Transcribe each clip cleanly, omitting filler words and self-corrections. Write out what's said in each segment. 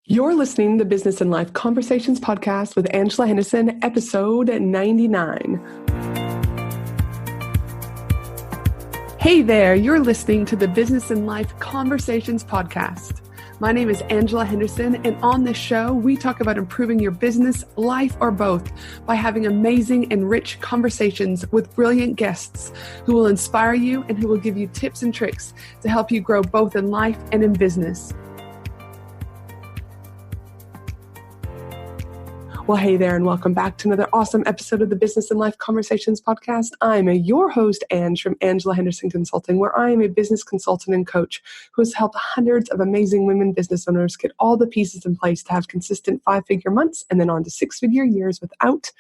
You're listening to the Business and Life Conversations podcast with Angela Henderson, episode 99. Hey there, you're listening to the Business and Life Conversations podcast. My name is Angela Henderson, and on this show, we talk about improving your business, life, or both by having amazing and rich conversations with brilliant guests who will inspire you and who will give you tips and tricks to help you grow both in life and in business. Well, hey there, and welcome back to another awesome episode of the Business and Life Conversations podcast. I'm your host, Ange, from Angela Henderson Consulting, where I am a business consultant and coach who has helped hundreds of amazing women business owners get all the pieces in place to have consistent 5-figure months and then on to 6-figure years without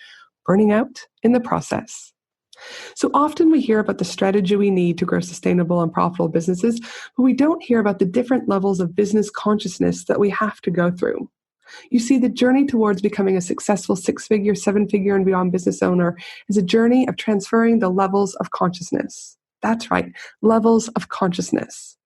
burning out in the process. So often we hear about the strategy we need to grow sustainable and profitable businesses, but we don't hear about the different levels of business consciousness that we have to go through. You see, the journey towards becoming a successful 6-figure, 7-figure, and beyond business owner is a journey of transferring the levels of consciousness. That's right, levels of consciousness.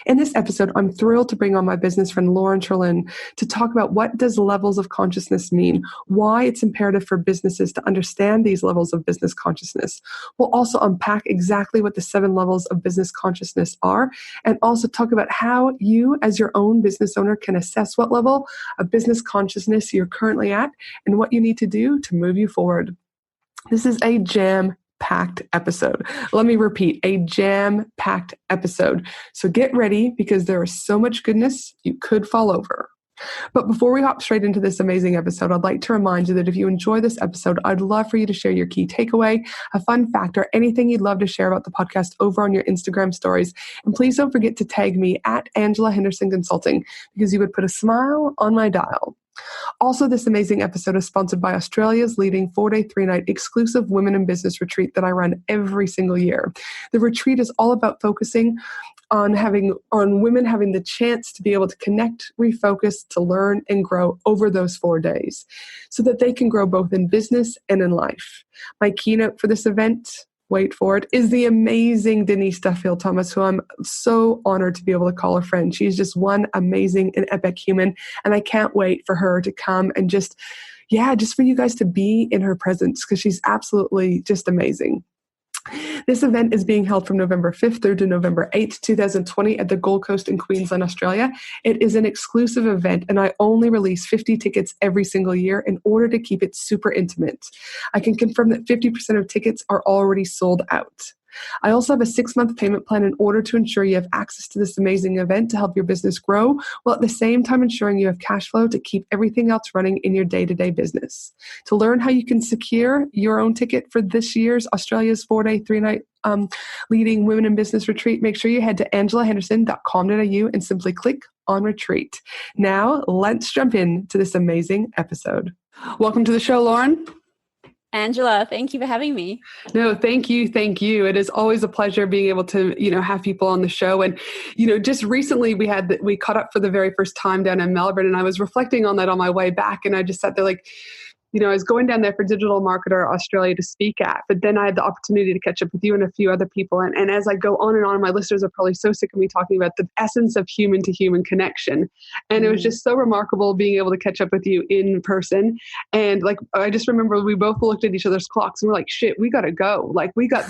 In this episode, I'm thrilled to bring on my business friend Loren Trlin to talk about what does levels of consciousness mean, why it's imperative for businesses to understand these levels of business consciousness. We'll also unpack exactly what the 7 levels of business consciousness are, and also talk about how you as your own business owner can assess what level of business consciousness you're currently at and what you need to do to move you forward. This is a jam-packed episode. Let me repeat, a jam-packed episode. So get ready because there is so much goodness you could fall over. But before we hop straight into this amazing episode, I'd like to remind you that if you enjoy this episode, I'd love for you to share your key takeaway, a fun fact, or anything you'd love to share about the podcast over on your Instagram stories. And please don't forget to tag me at Angela Henderson Consulting because you would put a smile on my dial. Also, this amazing episode is sponsored by Australia's leading 4-day, 3-night exclusive women in business retreat that I run every single year. The retreat is all about focusing on women having the chance to be able to connect, refocus, to learn and grow over those 4 days so that they can grow both in business and in life. My keynote for this event, wait for it, is the amazing Denise Duffield-Thomas, who I'm so honored to be able to call a friend. She's just one amazing and epic human, and I can't wait for her to come and just for you guys to be in her presence because she's absolutely just amazing. This event is being held from November 5th through to November 8th, 2020 at the Gold Coast in Queensland, Australia. It is an exclusive event and I only release 50 tickets every single year in order to keep it super intimate. I can confirm that 50% of tickets are already sold out. I also have a 6-month payment plan in order to ensure you have access to this amazing event to help your business grow, while at the same time ensuring you have cash flow to keep everything else running in your day-to-day business. To learn how you can secure your own ticket for this year's Australia's 4-day, 3-night leading women in business retreat, make sure you head to angelahenderson.com.au and simply click on retreat. Now, let's jump into this amazing episode. Welcome to the show, Loren. Angela, thank you for having me. No, thank you. Thank you. It is always a pleasure being able to, have people on the show. And, just recently we caught up for the very first time down in Melbourne, and I was reflecting on that on my way back. And I just sat there like, I was going down there for Digital Marketer Australia to speak at, but then I had the opportunity to catch up with you and a few other people. And as I go on, my listeners are probably so sick of me talking about the essence of human to human connection. And it was just so remarkable being able to catch up with you in person. And I just remember we both looked at each other's clocks and we're like, shit, we got to go. We've got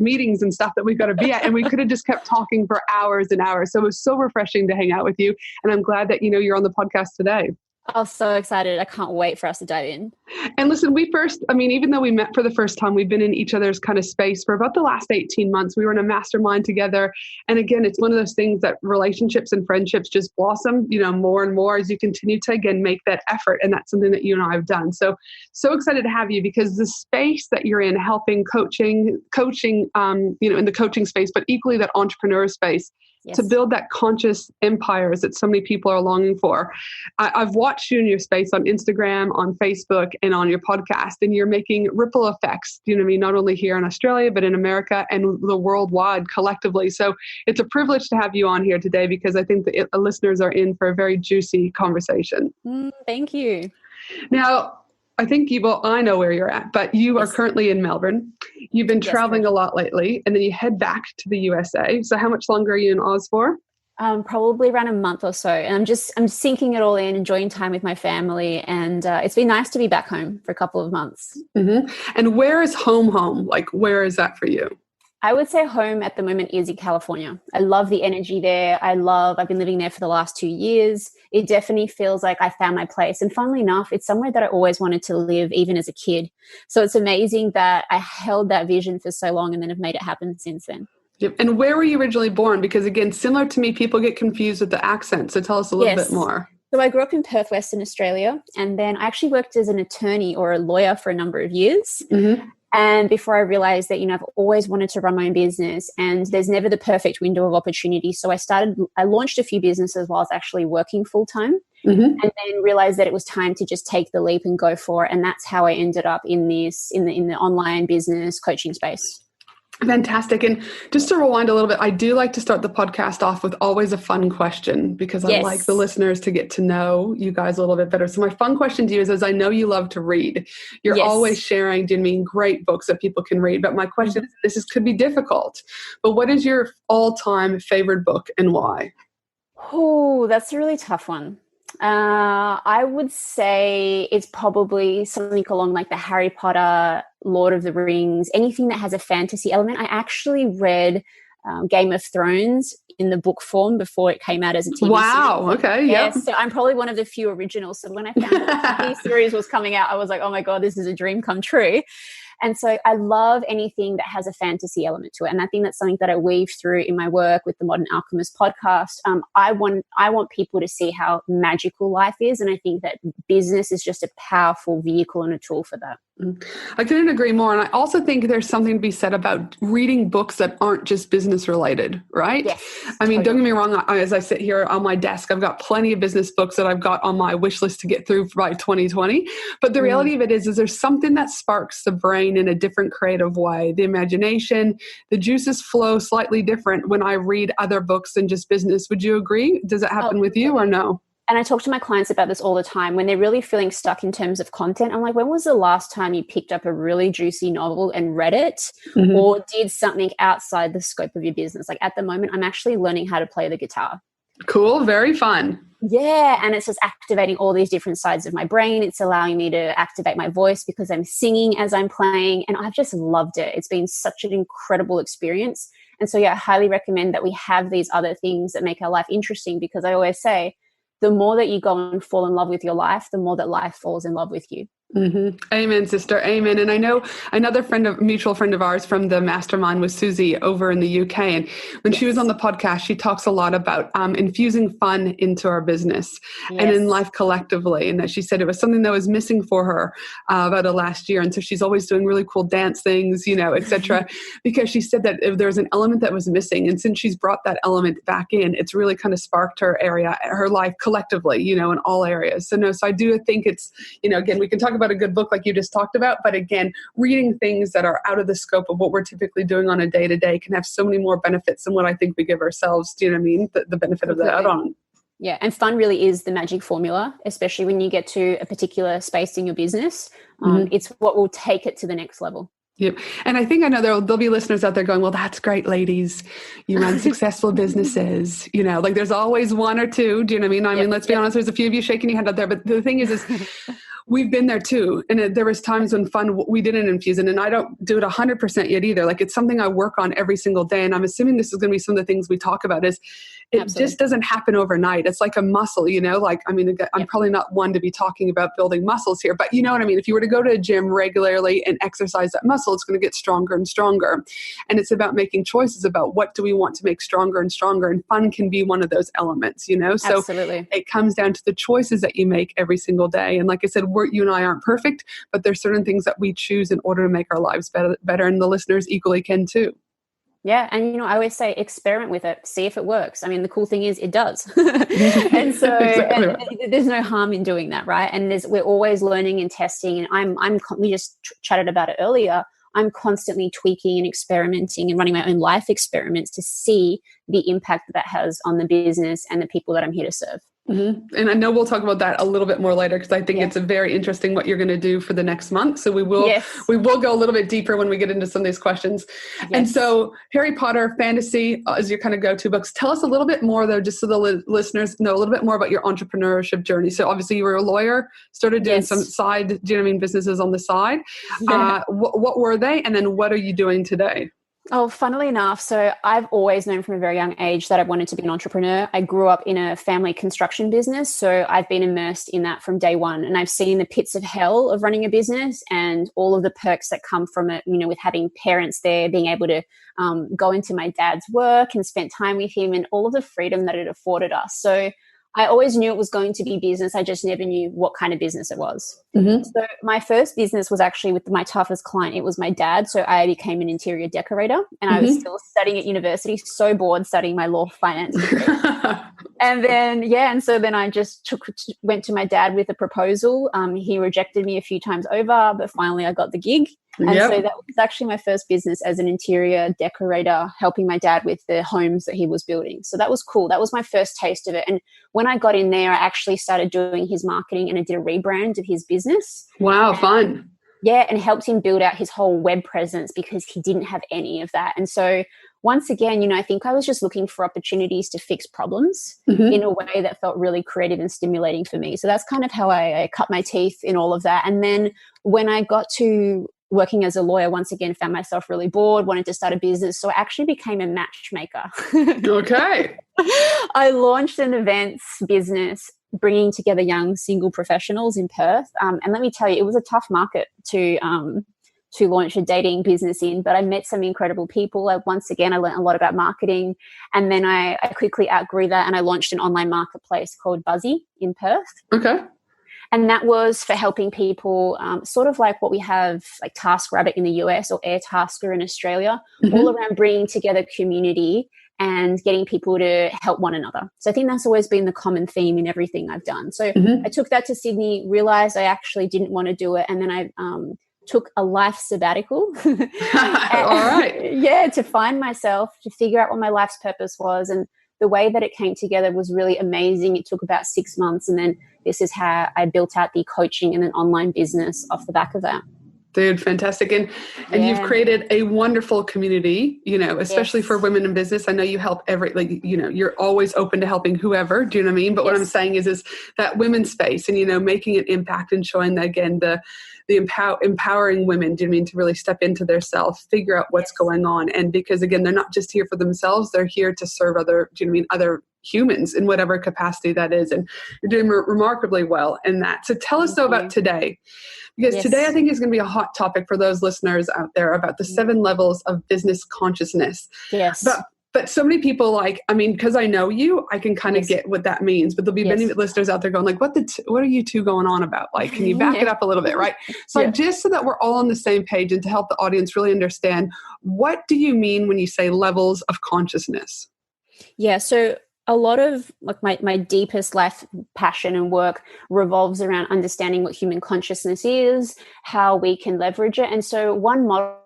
meetings and stuff that we've got to be at. And we could have just kept talking for hours and hours. So it was so refreshing to hang out with you. And I'm glad that, you're on the podcast today. I'm so excited. I can't wait for us to dive in. And listen, even though we met for the first time, we've been in each other's kind of space for about the last 18 months. We were in a mastermind together. And again, it's one of those things that relationships and friendships just blossom, more and more as you continue to, again, make that effort. And that's something that you and I have done. So excited to have you because the space that you're in, helping coaching, in the coaching space, but equally that entrepreneur space, yes, to build that conscious empires that so many people are longing for. I've watched you in your space on Instagram, on Facebook, and on your podcast, and you're making ripple effects, not only here in Australia, but in America and the worldwide collectively. So it's a privilege to have you on here today because I think the listeners are in for a very juicy conversation. Thank you. Now, I think I know where you're at, but you are currently in Melbourne. You've been traveling a lot lately, and then you head back to the USA. So how much longer are you in Oz for? Probably around a month or so. And I'm sinking it all in, enjoying time with my family. And it's been nice to be back home for a couple of months. Mm-hmm. And where is home? Like, where is that for you? I would say home at the moment is in California. I love the energy there. I've been living there for the last 2 years. It definitely feels like I found my place. And funnily enough, it's somewhere that I always wanted to live, even as a kid. So it's amazing that I held that vision for so long and then have made it happen since then. Yep. And where were you originally born? Because again, similar to me, people get confused with the accent. So tell us a little bit more. So I grew up in Perth, Western Australia, and then I actually worked as an attorney or a lawyer for a number of years. Mm-hmm. And before I realized that, I've always wanted to run my own business and there's never the perfect window of opportunity. So I launched a few businesses while I was actually working full time, mm-hmm. and then realized that it was time to just take the leap and go for it. And that's how I ended up in the online business coaching space. Fantastic. And just to rewind a little bit, I do like to start the podcast off with always a fun question because I like the listeners to get to know you guys a little bit better. So my fun question to you is, as I know you love to read, you're always sharing, great books that people can read. But my question is, could be difficult, but what is your all-time favorite book and why? Oh, that's a really tough one. I would say it's probably something along like the Harry Potter, Lord of the Rings, anything that has a fantasy element. I actually read Game of Thrones in the book form before it came out as a TV series. Wow. Okay. Yeah. So I'm probably one of the few originals. So when I found that the TV series was coming out, I was like, oh my God, this is a dream come true. And so I love anything that has a fantasy element to it. And I think that's something that I weave through in my work with the Modern Alchemist podcast. I want people to see how magical life is. And I think that business is just a powerful vehicle and a tool for that. I couldn't agree more. And I also think there's something to be said about reading books that aren't just business related, right? Yes, I mean, don't get me wrong. As I sit here on my desk, I've got plenty of business books that I've got on my wish list to get through by 2020. But the reality of it is there's something that sparks the brain in a different creative way. The imagination, the juices flow slightly different when I read other books than just business. Would you agree? Does it happen with you or no? And I talk to my clients about this all the time when they're really feeling stuck in terms of content. I'm like, when was the last time you picked up a really juicy novel and read it or did something outside the scope of your business? Like at the moment, I'm actually learning how to play the guitar. Cool. Very fun. Yeah. And it's just activating all these different sides of my brain. It's allowing me to activate my voice because I'm singing as I'm playing. And I've just loved it. It's been such an incredible experience. And so, yeah, I highly recommend that we have these other things that make our life interesting because I always say, the more that you go and fall in love with your life, the more that life falls in love with you. Mm-hmm. Amen, sister. Amen. And I know another mutual friend of ours from the mastermind was Susie over in the UK. And when she was on the podcast, she talks a lot about infusing fun into our business and in life collectively. And that she said it was something that was missing for her about the last year. And so she's always doing really cool dance things, et cetera, because she said that if there was an element that was missing. And since she's brought that element back in, it's really kind of sparked her life collectively, in all areas. So I do think it's, again, we can talk about a good book like you just talked about, but again, reading things that are out of the scope of what we're typically doing on a day-to-day can have so many more benefits than what I think we give ourselves. Do you know what I mean? The benefit of that on. Yeah. And fun really is the magic formula, especially when you get to a particular space in your business. It's what will take it to the next level. Yep. And I think there'll be listeners out there going, well, that's great, ladies. You run successful businesses, like there's always one or two. Do you know what I mean? I mean, let's be honest, there's a few of you shaking your head out there, but the thing is we've been there too. And there was times when fun, we didn't infuse it. And I don't do it 100% yet either. Like it's something I work on every single day. And I'm assuming this is going to be some of the things we talk about is it just doesn't happen overnight. It's like a muscle, I'm probably not one to be talking about building muscles here, but you know what I mean? If you were to go to a gym regularly and exercise that muscle, it's going to get stronger and stronger. And it's about making choices about what do we want to make stronger and stronger. And fun can be one of those elements, So it comes down to the choices that you make every single day. And like I said, you and I aren't perfect, but there's certain things that we choose in order to make our lives better. And the listeners equally can too. Yeah. And, I always say experiment with it, see if it works. I mean, the cool thing is it does. And so there's no harm in doing that. Right. And we're always learning and testing. And we just chatted about it earlier. I'm constantly tweaking and experimenting and running my own life experiments to see the impact that has on the business and the people that I'm here to serve. Mm-hmm. And I know we'll talk about that a little bit more later, because I think it's a very interesting what you're going to do for the next month. So we will go a little bit deeper when we get into some of these questions. Yes. And so Harry Potter fantasy is your kind of go-to books. Tell us a little bit more though, just so the listeners know a little bit more about your entrepreneurship journey. So obviously you were a lawyer, started doing some side, do you know what I mean, businesses on the side. What were they? And then what are you doing today? Oh, funnily enough, so I've always known from a very young age that I wanted to be an entrepreneur. I grew up in a family construction business, so I've been immersed in that from day one. And I've seen the pits of hell of running a business and all of the perks that come from it, you know, with having parents there, being able to go into my dad's work and spend time with him, and all of the freedom that it afforded us. So I always knew it was going to be business. I just never knew what kind of business it was. Mm-hmm. So my first business was actually with my toughest client. It was my dad. So I became an interior decorator, and I was still studying at university, so bored studying my law finance degree. And then, and so then I just went to my dad with a proposal. He rejected me a few times over, but finally I got the gig. And so that was actually my first business as an interior decorator, helping my dad with the homes that he was building. So that was cool. That was my first taste of it. And when I got in there, I actually started doing his marketing, and I did a rebrand of his business. Wow, fun. Yeah, and helped him build out his whole web presence, because he didn't have any of that. And so once again, you know, I think I was just looking for opportunities to fix problems in a way that felt really creative and stimulating for me. So that's kind of how I cut my teeth in all of that. And then when I got to working as a lawyer, once again, found myself really bored, wanted to start a business. So I actually became a matchmaker. Okay. I launched an events business, bringing together young single professionals in Perth. And let me tell you, it was a tough market to launch a dating business in, but I met some incredible people. Once again, I learned a lot about marketing, and then I quickly outgrew that, and I launched an online marketplace called Buzzy in Perth. Okay. And that was for helping people, sort of like what we have, like TaskRabbit in the US or Airtasker in Australia, all around bringing together community and getting people to help one another. So I think that's always been the common theme in everything I've done. So I took that to Sydney, realized I actually didn't want to do it, and then I took a life sabbatical. All right. Yeah, to find myself, to figure out what my life's purpose was. And the way that it came together was really amazing. It took about 6 months, and then this is how I built out the coaching and an online business off the back of that. Dude, fantastic. And you've created a wonderful community, you know, especially for women in business. I know you help you're always open to helping whoever, do you know what I mean? But what I'm saying is that women's space, and, you know, making an impact and showing that, again, the empowering women, do you know what I mean, to really step into their self, figure out what's going on. And because, again, they're not just here for themselves, they're here to serve other, do you know what I mean, other humans in whatever capacity that is. And you're doing remarkably well in that. So tell us about today, because today I think is going to be a hot topic for those listeners out there about the 7 levels of business consciousness. Yes. But so many people, like, I mean, because I know you, I can kind of get what that means. But there'll be many listeners out there going like, what are you two going on about? Like, can you back it up a little bit, right? So just so that we're all on the same page, and to help the audience really understand, what do you mean when you say levels of consciousness? Yeah, so a lot of like my deepest life passion and work revolves around understanding what human consciousness is, how we can leverage it. And so one model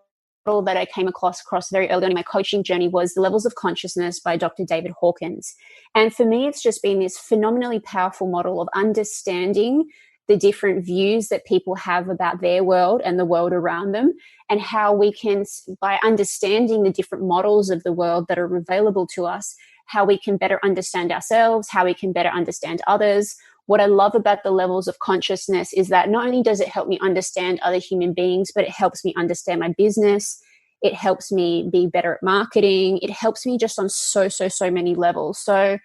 that I came across very early on in my coaching journey was The Levels of Consciousness by Dr. David Hawkins. And for me, it's just been this phenomenally powerful model of understanding the different views that people have about their world and the world around them, and how we can, by understanding the different models of the world that are available to us, how we can better understand ourselves, how we can better understand others. What I love about the levels of consciousness is that not only does it help me understand other human beings, but it helps me understand my business. It helps me be better at marketing. It helps me just on so many levels. So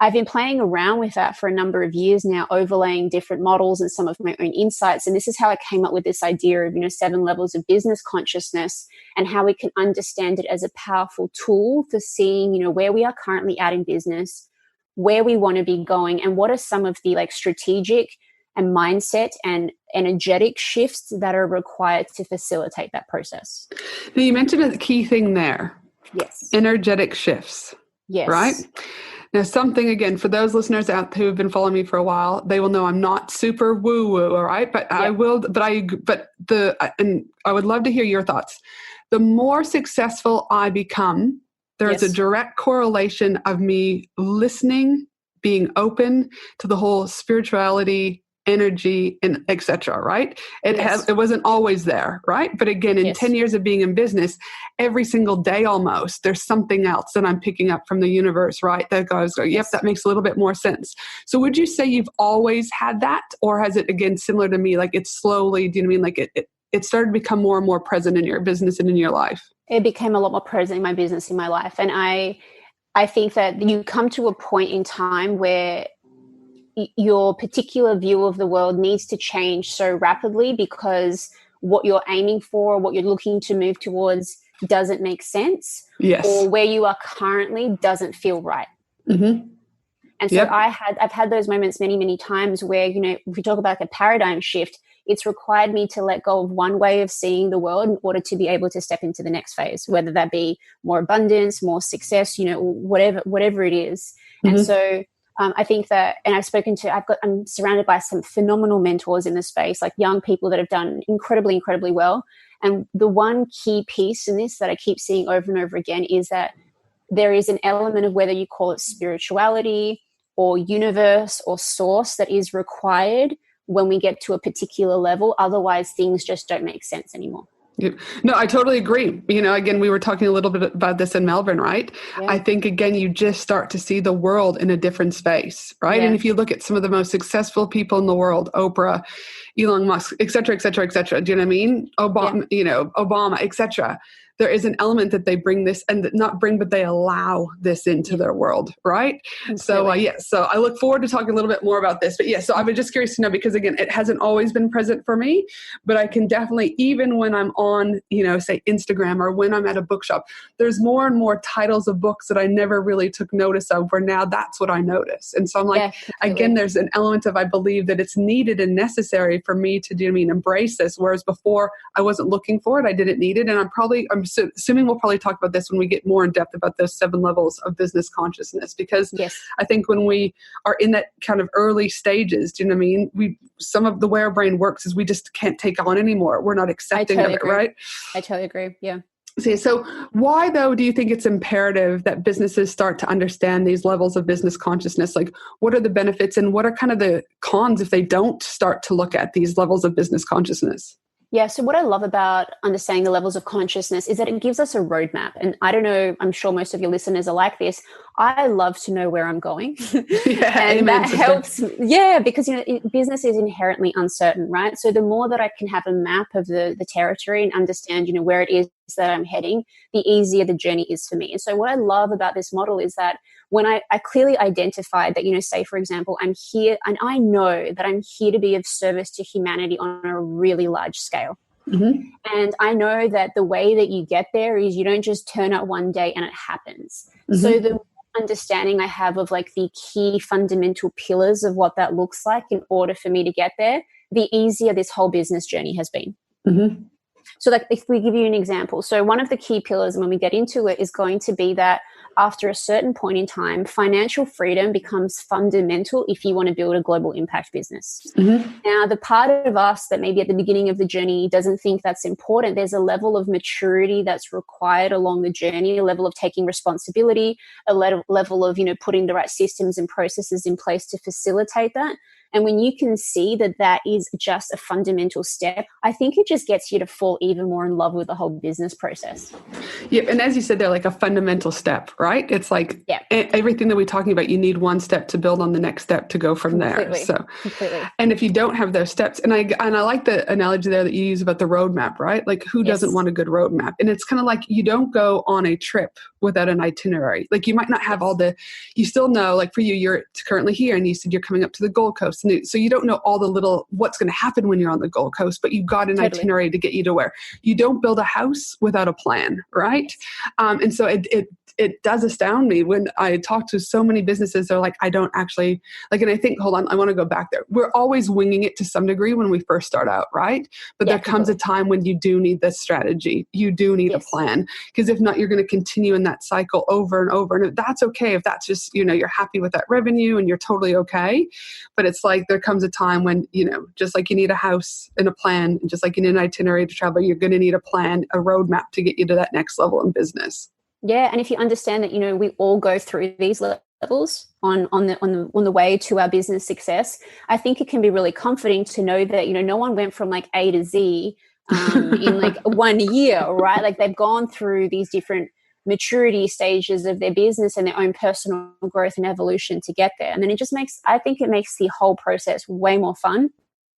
I've been playing around with that for a number of years now, overlaying different models and some of my own insights. And this is how I came up with this idea of, 7 levels of business consciousness, and how we can understand it as a powerful tool for seeing, where we are currently at in business, where we want to be going, and what are some of the strategic and mindset and energetic shifts that are required to facilitate that process. Now, you mentioned a key thing there. Yes. Energetic shifts. Yes. Right? Now, something, again, for those listeners out who have been following me for a while, they will know I'm not super woo-woo, all right? But I will, and I would love to hear your thoughts. The more successful I become, there is a direct correlation of me listening being open to the whole spirituality, energy, and etc. Right? It wasn't always there, right? But again, in 10 years of being in business, every single day almost, there's something else that I'm picking up from the universe, right? That goes, yep, that makes a little bit more sense. So would you say you've always had that, or has it, again, similar to me, like it's slowly, do you know what I mean? Like it started to become more and more present in your business and in your life? It became a lot more present in my business, in my life. And I think that you come to a point in time where your particular view of the world needs to change so rapidly because what you're aiming for, what you're looking to move towards doesn't make sense, or where you are currently doesn't feel right. Mm-hmm. And so I've had those moments many, many times where, you know, if we talk about like a paradigm shift, it's required me to let go of one way of seeing the world in order to be able to step into the next phase, whether that be more abundance, more success, you know, whatever it is. Mm-hmm. And so I think that, and I'm surrounded by some phenomenal mentors in the space, like young people that have done incredibly, incredibly well. And the one key piece in this that I keep seeing over and over again is that there is an element of whether you call it spirituality or universe or source that is required when we get to a particular level. Otherwise, things just don't make sense anymore. No, I totally agree. You know, again, we were talking a little bit about this in Melbourne, right? Yeah. I think, again, you just start to see the world in a different space, right? Yeah. And if you look at some of the most successful people in the world, Oprah, Elon Musk, et cetera, et cetera, et cetera. Do you know what I mean? Obama, et cetera. There is an element that they bring this, and not bring, but they allow this into their world, right? Completely. So I look forward to talking a little bit more about this. But so I was just curious to know, because again, it hasn't always been present for me, but I can definitely, even when I'm on, say Instagram or when I'm at a bookshop, there's more and more titles of books that I never really took notice of, where now that's what I notice. And so I'm like, again, there's an element of, I believe that it's needed and necessary for me to embrace this. Whereas before I wasn't looking for it, I didn't need it. And I'm assuming we'll probably talk about this when we get more in depth about those 7 levels of business consciousness, because I think when we are in that kind of early stages, do you know what I mean? Some of the way our brain works is we just can't take on anymore. We're not accepting of it, right? I totally agree. Yeah. So why, though, do you think it's imperative that businesses start to understand these levels of business consciousness? Like, what are the benefits and what are kind of the cons if they don't start to look at these levels of business consciousness? Yeah, so what I love about understanding the levels of consciousness is that it gives us a roadmap. And I don't know, I'm sure most of your listeners are like this. I love to know where I'm going. And that helps. Yeah, because business is inherently uncertain, right? So the more that I can have a map of the territory and understand, where it is that I'm heading, the easier the journey is for me. And so what I love about this model is that when I clearly identified that, say, for example, I'm here and I know that I'm here to be of service to humanity on a really large scale. Mm-hmm. And I know that the way that you get there is you don't just turn up one day and it happens. Mm-hmm. So the understanding I have of like the key fundamental pillars of what that looks like in order for me to get there, the easier this whole business journey has been. Mm-hmm. So like if we give you an example, so one of the key pillars when we get into it is going to be that after a certain point in time, financial freedom becomes fundamental if you want to build a global impact business. Mm-hmm. Now, the part of us that maybe at the beginning of the journey doesn't think that's important, there's a level of maturity that's required along the journey, a level of taking responsibility, a level of, putting the right systems and processes in place to facilitate that. And when you can see that that is just a fundamental step, I think it just gets you to fall even more in love with the whole business process. Yeah. And as you said, they're like a fundamental step, right? It's like everything that we're talking about, you need one step to build on the next step to go from there. So, and if you don't have those steps, and I like the analogy there that you use about the roadmap, right? Like who doesn't want a good roadmap? And it's kind of like you don't go on a trip without an itinerary. Like you might not have you still know, like for you, you're currently here and you said you're coming up to the Gold Coast. So you don't know all the little what's going to happen when you're on the Gold Coast, but you've got an itinerary to get you to where. You don't build a house without a plan, right? And so it does astound me when I talk to so many businesses. They're like, I don't actually like, and I think, hold on, I want to go back there. We're always winging it to some degree when we first start out, right? But there comes a time when you do need this strategy. You do need a plan, because if not, you're going to continue in that cycle over and over. And that's okay if that's just, you're happy with that revenue and you're totally okay. But it's like there comes a time when, just like you need a house and a plan, and just like you need an itinerary to travel, you're going to need a plan, a roadmap to get you to that next level in business. Yeah. And if you understand that, we all go through these levels levels on the way to our business success, I think it can be really comforting to know that, no one went from like A to Z in like 1 year, right? Like they've gone through these different maturity stages of their business and their own personal growth and evolution to get there. And then I think it makes the whole process way more fun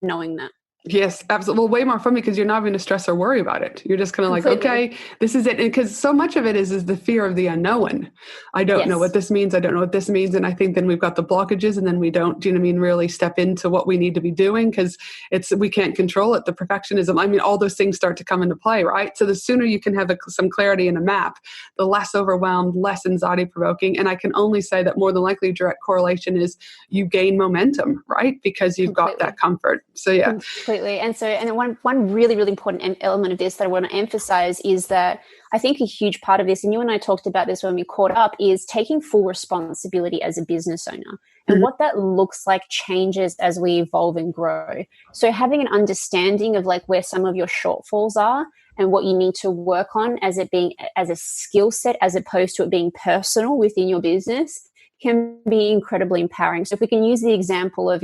knowing that. Yes, absolutely. Well, way more fun because you're not going to stress or worry about it. You're just kind of like, okay, this is it. Because so much of it is the fear of the unknown. I don't know what this means. I don't know what this means. And I think then we've got the blockages and then we don't, do you know what I mean, really step into what we need to be doing because we can't control it. The perfectionism, I mean, all those things start to come into play, right? So the sooner you can have some clarity in a map, the less overwhelmed, less anxiety provoking. And I can only say that more than likely direct correlation is you gain momentum, right? Because you've got that comfort. So yeah. And then one really, really important element of this that I want to emphasize is that I think a huge part of this, and you and I talked about this when we caught up, is taking full responsibility as a business owner. And what that looks like changes as we evolve and grow. So having an understanding of like where some of your shortfalls are and what you need to work on as a skill set, as opposed to it being personal within your business, can be incredibly empowering. So if we can use the example of,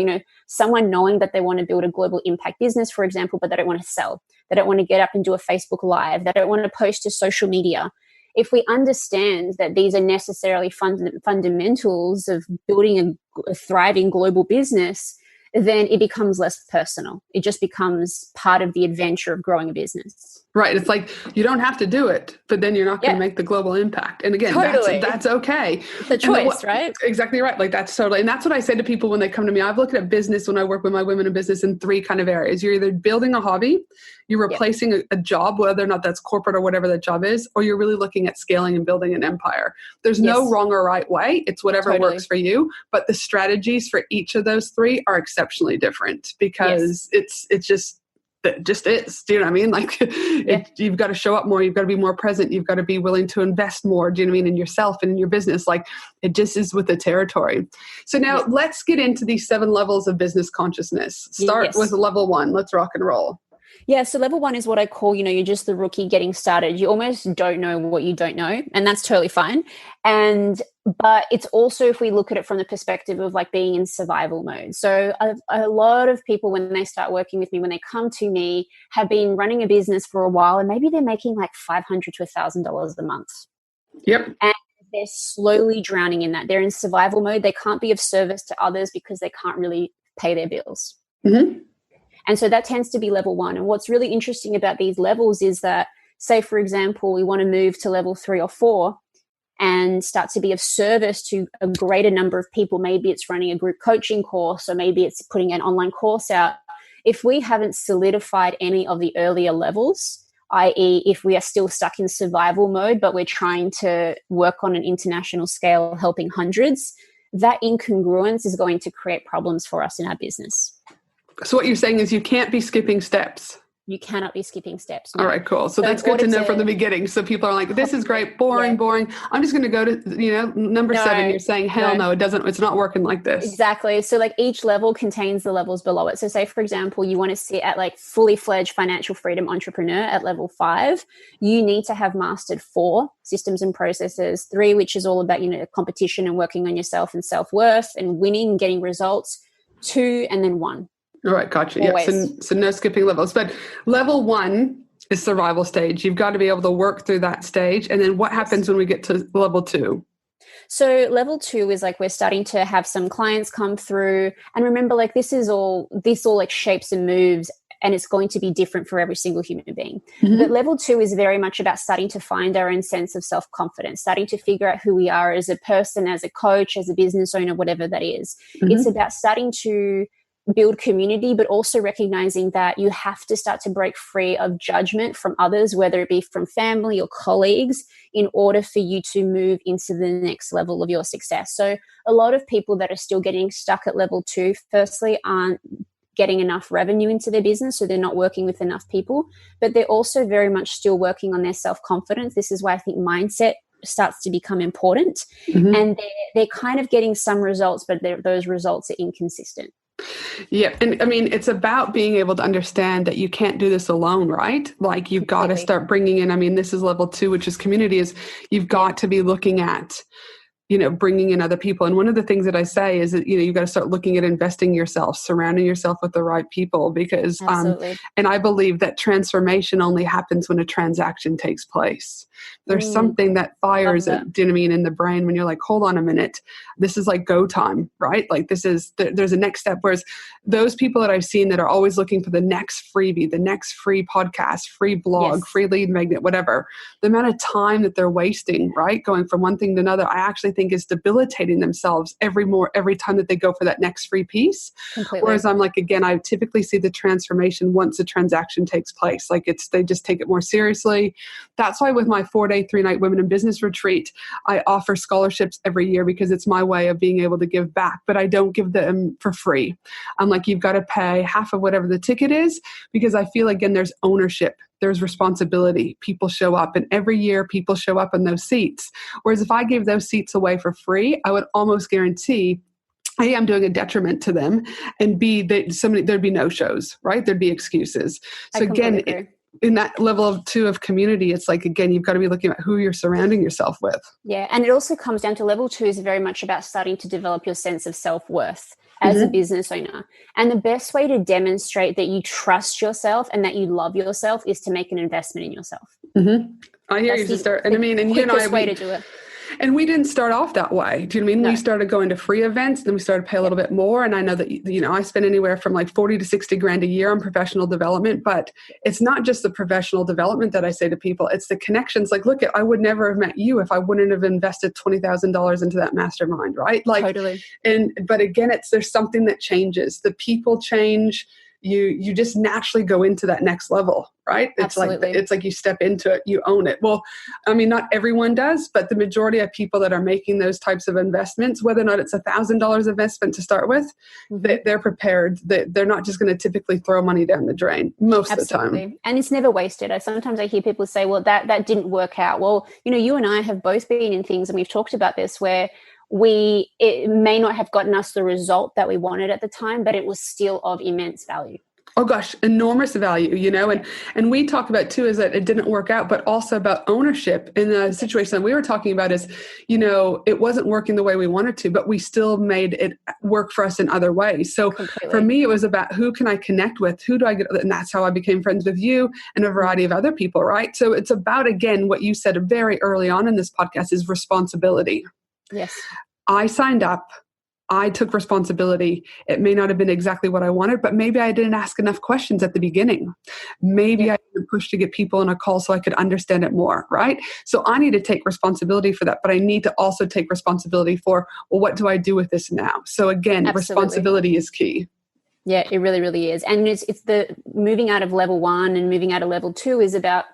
someone knowing that they want to build a global impact business, for example, but they don't want to sell, they don't want to get up and do a Facebook Live, they don't want to post to social media. If we understand that these are necessarily fundamentals of building a thriving global business, then it becomes less personal. It just becomes part of the adventure of growing a business. Right. It's like you don't have to do it, but then you're not going to make the global impact. And again, that's okay. It's a choice, right? Exactly right. Like that's totally. And that's what I say to people when they come to me. I've looked at business when I work with my women in business in 3 kind of areas. You're either building a hobby, you're replacing a job, whether or not that's corporate or whatever that job is, or you're really looking at scaling and building an empire. There's no wrong or right way. It's whatever works for you. But the strategies for each of those 3 are exceptionally different because it just is. Do you know what I mean? Like you've got to show up more. You've got to be more present. You've got to be willing to invest more. Do you know what I mean? In yourself and in your business. Like it just is with the territory. So now let's get into these 7 levels of business consciousness. Start with level 1. Let's rock and roll. Yeah. So level 1 is what I call, you're just the rookie getting started. You almost don't know what you don't know, and that's totally fine. But it's also, if we look at it from the perspective of like being in survival mode. So a lot of people, when they start working with me, when they come to me, have been running a business for a while, and maybe they're making like $500 to $1,000 a month. Yep. And they're slowly drowning in that. They're in survival mode. They can't be of service to others because they can't really pay their bills. Mm-hmm. And so that tends to be level 1. And what's really interesting about these levels is that, say, for example, we want to move to level 3 or 4 and start to be of service to a greater number of people. Maybe it's running a group coaching course, or maybe it's putting an online course out. If we haven't solidified any of the earlier levels, i.e. if we are still stuck in survival mode, but we're trying to work on an international scale, helping hundreds, that incongruence is going to create problems for us in our business. So what you're saying is you can't be skipping steps. You cannot be skipping steps. No. All right, cool. So that's good to know from the beginning. So people are like, this is great, boring. I'm just going to go to, number 7. You're saying, hell no, it doesn't, it's not working like this. Exactly. So like each level contains the levels below it. So say, for example, you want to sit at like fully fledged financial freedom entrepreneur at level 5, you need to have mastered 4 systems and processes, 3, which is all about, competition and working on yourself and self-worth and winning and getting results, 2, and then 1. All right, gotcha. Yeah, so no skipping levels. But level 1 is survival stage. You've got to be able to work through that stage. And then what happens when we get to level 2? So level 2 is like we're starting to have some clients come through. And remember, like this all like shapes and moves, and it's going to be different for every single human being. Mm-hmm. But level 2 is very much about starting to find our own sense of self-confidence, starting to figure out who we are as a person, as a coach, as a business owner, whatever that is. Mm-hmm. It's about starting to build community, but also recognizing that you have to start to break free of judgment from others, whether it be from family or colleagues, in order for you to move into the next level of your success. So a lot of people that are still getting stuck at level 2, firstly, aren't getting enough revenue into their business, so they're not working with enough people, but they're also very much still working on their self-confidence. This is why I think mindset starts to become important. Mm-hmm. And they're kind of getting some results, but those results are inconsistent. Yeah. And I mean, it's about being able to understand that you can't do this alone, right? Like you've got to start bringing in, this is level 2, which is community, is you've got to be looking at bringing in other people. And one of the things that I say is that, you've got to start looking at investing yourself, surrounding yourself with the right people, because, and I believe that transformation only happens when a transaction takes place. There's something that fires it, do you know what I mean, in the brain when you're like, hold on a minute, this is like go time, right? Like there's a next step. Whereas those people that I've seen that are always looking for the next freebie, the next free podcast, free blog, free lead magnet, whatever, the amount of time that they're wasting, right? Going from one thing to another, I actually think is debilitating themselves every time that they go for that next free piece. Completely. Whereas I'm like, again, I typically see the transformation once a transaction takes place. Like they just take it more seriously. That's why with my 4-day, 3-night Women in Business retreat, I offer scholarships every year because it's my way of being able to give back, but I don't give them for free. I'm like, you've got to pay half of whatever the ticket is, because I feel, again, there's ownership. There's responsibility. People show up, and every year people show up in those seats. Whereas if I gave those seats away for free, I would almost guarantee A, I'm doing a detriment to them, and B, there'd be no shows, right? There'd be excuses. So again, in that level 2 of community, it's like, again, you've got to be looking at who you're surrounding yourself with. Yeah. And it also comes down to level 2 is very much about starting to develop your sense of self-worth as a business owner. And the best way to demonstrate that you trust yourself and that you love yourself is to make an investment in yourself. I hear you, sister. And I mean, and you and I, way to do it. And we didn't start off that way. Do you know what I mean? No. We started going to free events, then we started to pay a little bit more. And I know that, I spend anywhere from like 40 to 60 grand a year on professional development, but it's not just the professional development that I say to people, it's the connections. Like, look, I would never have met you if I wouldn't have invested $20,000 into that mastermind, right? Like, totally. But again, there's something that changes. The people change. You just naturally go into that next level, right? Absolutely. It's like you step into it, you own it. Well, I mean, not everyone does, but the majority of people that are making those types of investments, whether or not it's $1,000 investment to start with, they're prepared. They're not just going to typically throw money down the drain most of the time. And it's never wasted. Sometimes I hear people say, well, that didn't work out. Well, you and I have both been in things, and we've talked about this, where it may not have gotten us the result that we wanted at the time, but it was still of immense value. Oh gosh, enormous value, and we talk about too is that it didn't work out, but also about ownership in the situation that we were talking about is, it wasn't working the way we wanted to, but we still made it work for us in other ways. So for me, it was about who can I connect with? Who do I get? And that's how I became friends with you and a variety of other people, right? So it's about, again, what you said very early on in this podcast is responsibility. Yes. I signed up. I took responsibility. It may not have been exactly what I wanted, but maybe I didn't ask enough questions at the beginning. Maybe I didn't push to get people on a call so I could understand it more, right? So I need to take responsibility for that, but I need to also take responsibility for, well, what do I do with this now? So again, responsibility is key. Yeah, it really, really is. And it's the moving out of level 1 and moving out of level 2 is about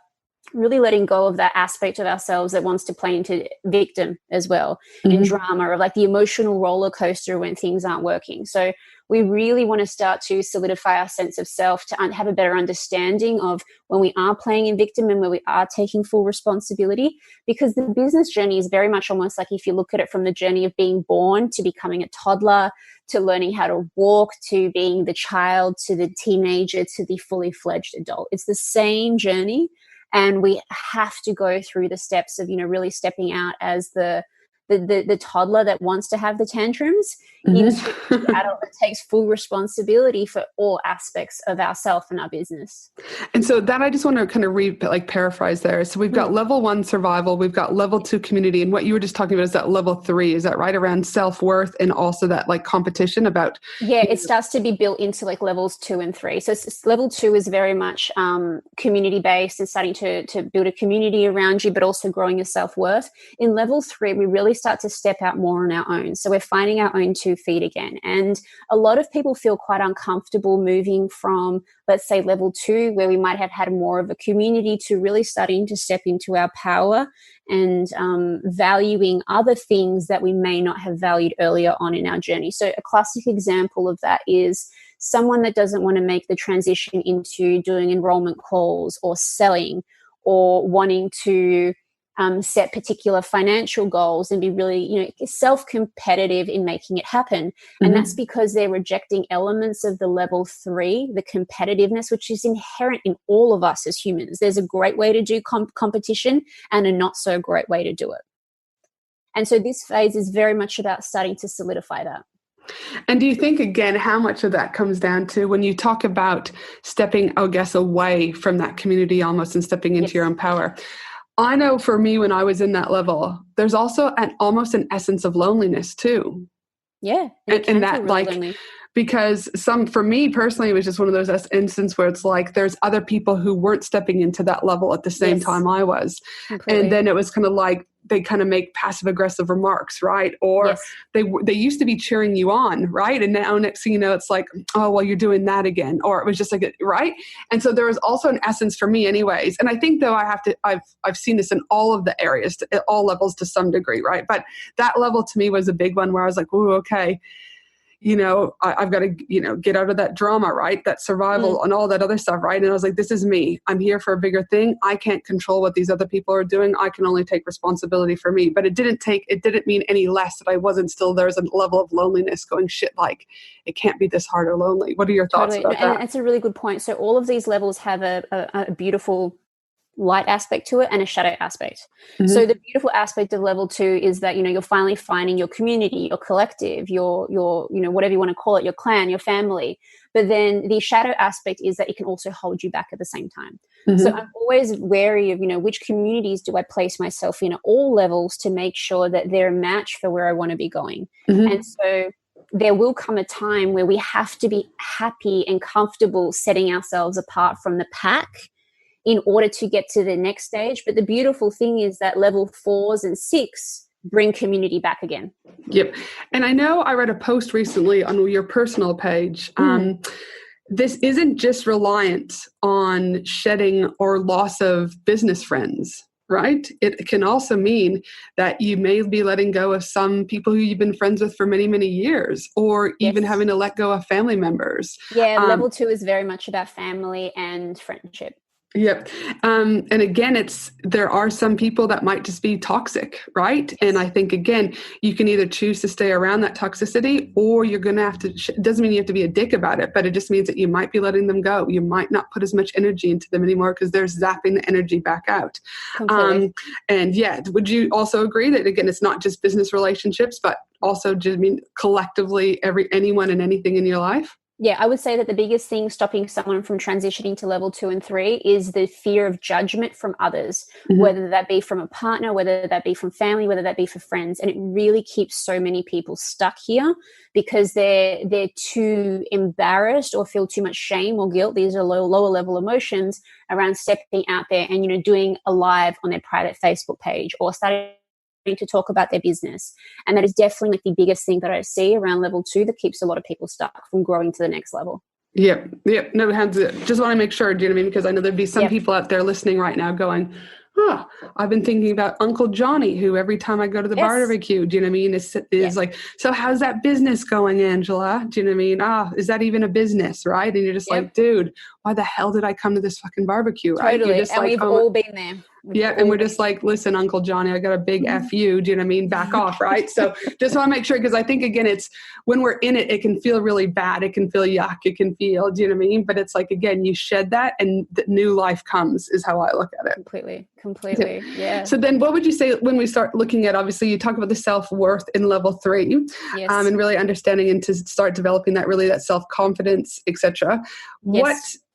really letting go of that aspect of ourselves that wants to play into victim as well, and drama, or like the emotional roller coaster when things aren't working. So we really want to start to solidify our sense of self to have a better understanding of when we are playing in victim and when we are taking full responsibility, because the business journey is very much almost like, if you look at it from the journey of being born to becoming a toddler, to learning how to walk, to being the child, to the teenager, to the fully fledged adult. It's the same journey. And we have to go through the steps of, really stepping out as the toddler that wants to have the tantrums into the adult that takes full responsibility for all aspects of ourself and our business. And so that I just want to kind of paraphrase there. So we've got level 1 survival, we've got level 2 community, and what you were just talking about is that level 3. Is that right? Around self-worth and also that like competition about. Yeah, it starts to be built into like levels 2 and 3. So level 2 is very much community based and starting to build a community around you, but also growing your self-worth. In level 3, we really start to step out more on our own. So we're finding our own 2 feet again. And a lot of people feel quite uncomfortable moving from, let's say, level 2, where we might have had more of a community, to really starting to step into our power and valuing other things that we may not have valued earlier on in our journey. So a classic example of that is someone that doesn't want to make the transition into doing enrollment calls or selling, or wanting to set particular financial goals and be really, self-competitive in making it happen. And that's because they're rejecting elements of the level 3, the competitiveness, which is inherent in all of us as humans. There's a great way to do competition and a not so great way to do it. And so this phase is very much about starting to solidify that. And do you think, again, how much of that comes down to when you talk about stepping, I guess, away from that community almost and stepping into your own power? I know for me, when I was in that level, there's also almost an essence of loneliness too. Yeah. And that really like, lonely. because for me personally, it was just one of those instances where it's like, there's other people who weren't stepping into that level at the same time I was. Completely. And then it was kind of like, they kind of make passive aggressive remarks, right? Or they used to be cheering you on, right? And now next thing you know, it's like, oh, well, you're doing that again. Or it was just like, right? And so there was also an essence for me anyways. And I think though I've seen this in all of the areas, at all levels to some degree, right? But that level to me was a big one where I was like, ooh, okay. I've got to, get out of that drama, right? That survival and all that other stuff, right? And I was like, this is me. I'm here for a bigger thing. I can't control what these other people are doing. I can only take responsibility for me. But it didn't mean any less that I wasn't still, there's a level of loneliness going, shit, like it can't be this hard or lonely. What are your thoughts about that? And it's a really good point. So all of these levels have a beautiful light aspect to it and a shadow aspect. Mm-hmm. So the beautiful aspect of level 2 is that, you're finally finding your community, your collective, your whatever you want to call it, your clan, your family. But then the shadow aspect is that it can also hold you back at the same time. Mm-hmm. So I'm always wary of, which communities do I place myself in at all levels to make sure that they're a match for where I want to be going. Mm-hmm. And so there will come a time where we have to be happy and comfortable setting ourselves apart from the pack in order to get to the next stage. But the beautiful thing is that level 4s and 6 bring community back again. Yep. And I know I read a post recently on your personal page. This isn't just reliant on shedding or loss of business friends, right? It can also mean that you may be letting go of some people who you've been friends with for many, many years, or even having to let go of family members. Yeah, level 2 is very much about family and friendship. Yep. And again, there are some people that might just be toxic, right? Yes. And I think, again, you can either choose to stay around that toxicity, or you're going to have to, it doesn't mean you have to be a dick about it, but it just means that you might be letting them go. You might not put as much energy into them anymore because they're zapping the energy back out. And would you also agree that, again, it's not just business relationships, but also just collectively anyone and anything in your life? Yeah, I would say that the biggest thing stopping someone from transitioning to level 2 and 3 is the fear of judgment from others, whether that be from a partner, whether that be from family, whether that be for friends. And it really keeps so many people stuck here because they're too embarrassed or feel too much shame or guilt. These are lower level emotions around stepping out there and, doing a live on their private Facebook page or starting to talk about their business. And that is definitely the biggest thing that I see around level 2 that keeps a lot of people stuck from growing to the next level. Yep. No, just want to make sure, do you know what I mean? Because I know there'd be some people out there listening right now going, I've been thinking about Uncle Johnny, who every time I go to the barbecue, do you know what I mean, is like, so how's that business going, Angela? Do you know what I mean? Is that even a business, right? And you're just like, dude, why the hell did I come to this fucking barbecue, right? Totally. Just and like, we've all been there. And we're just like, listen, Uncle Johnny, I got a big F you. Do you know what I mean? Back off, right? So just want to make sure, because I think, again, it's when we're in it, it can feel really bad. It can feel yuck. It can feel, do you know what I mean? But it's like, again, you shed that and the new life comes is how I look at it. Completely. Yeah. So then what would you say when we start looking at, obviously you talk about the self-worth in level 3 and really understanding and to start developing that self-confidence, etc.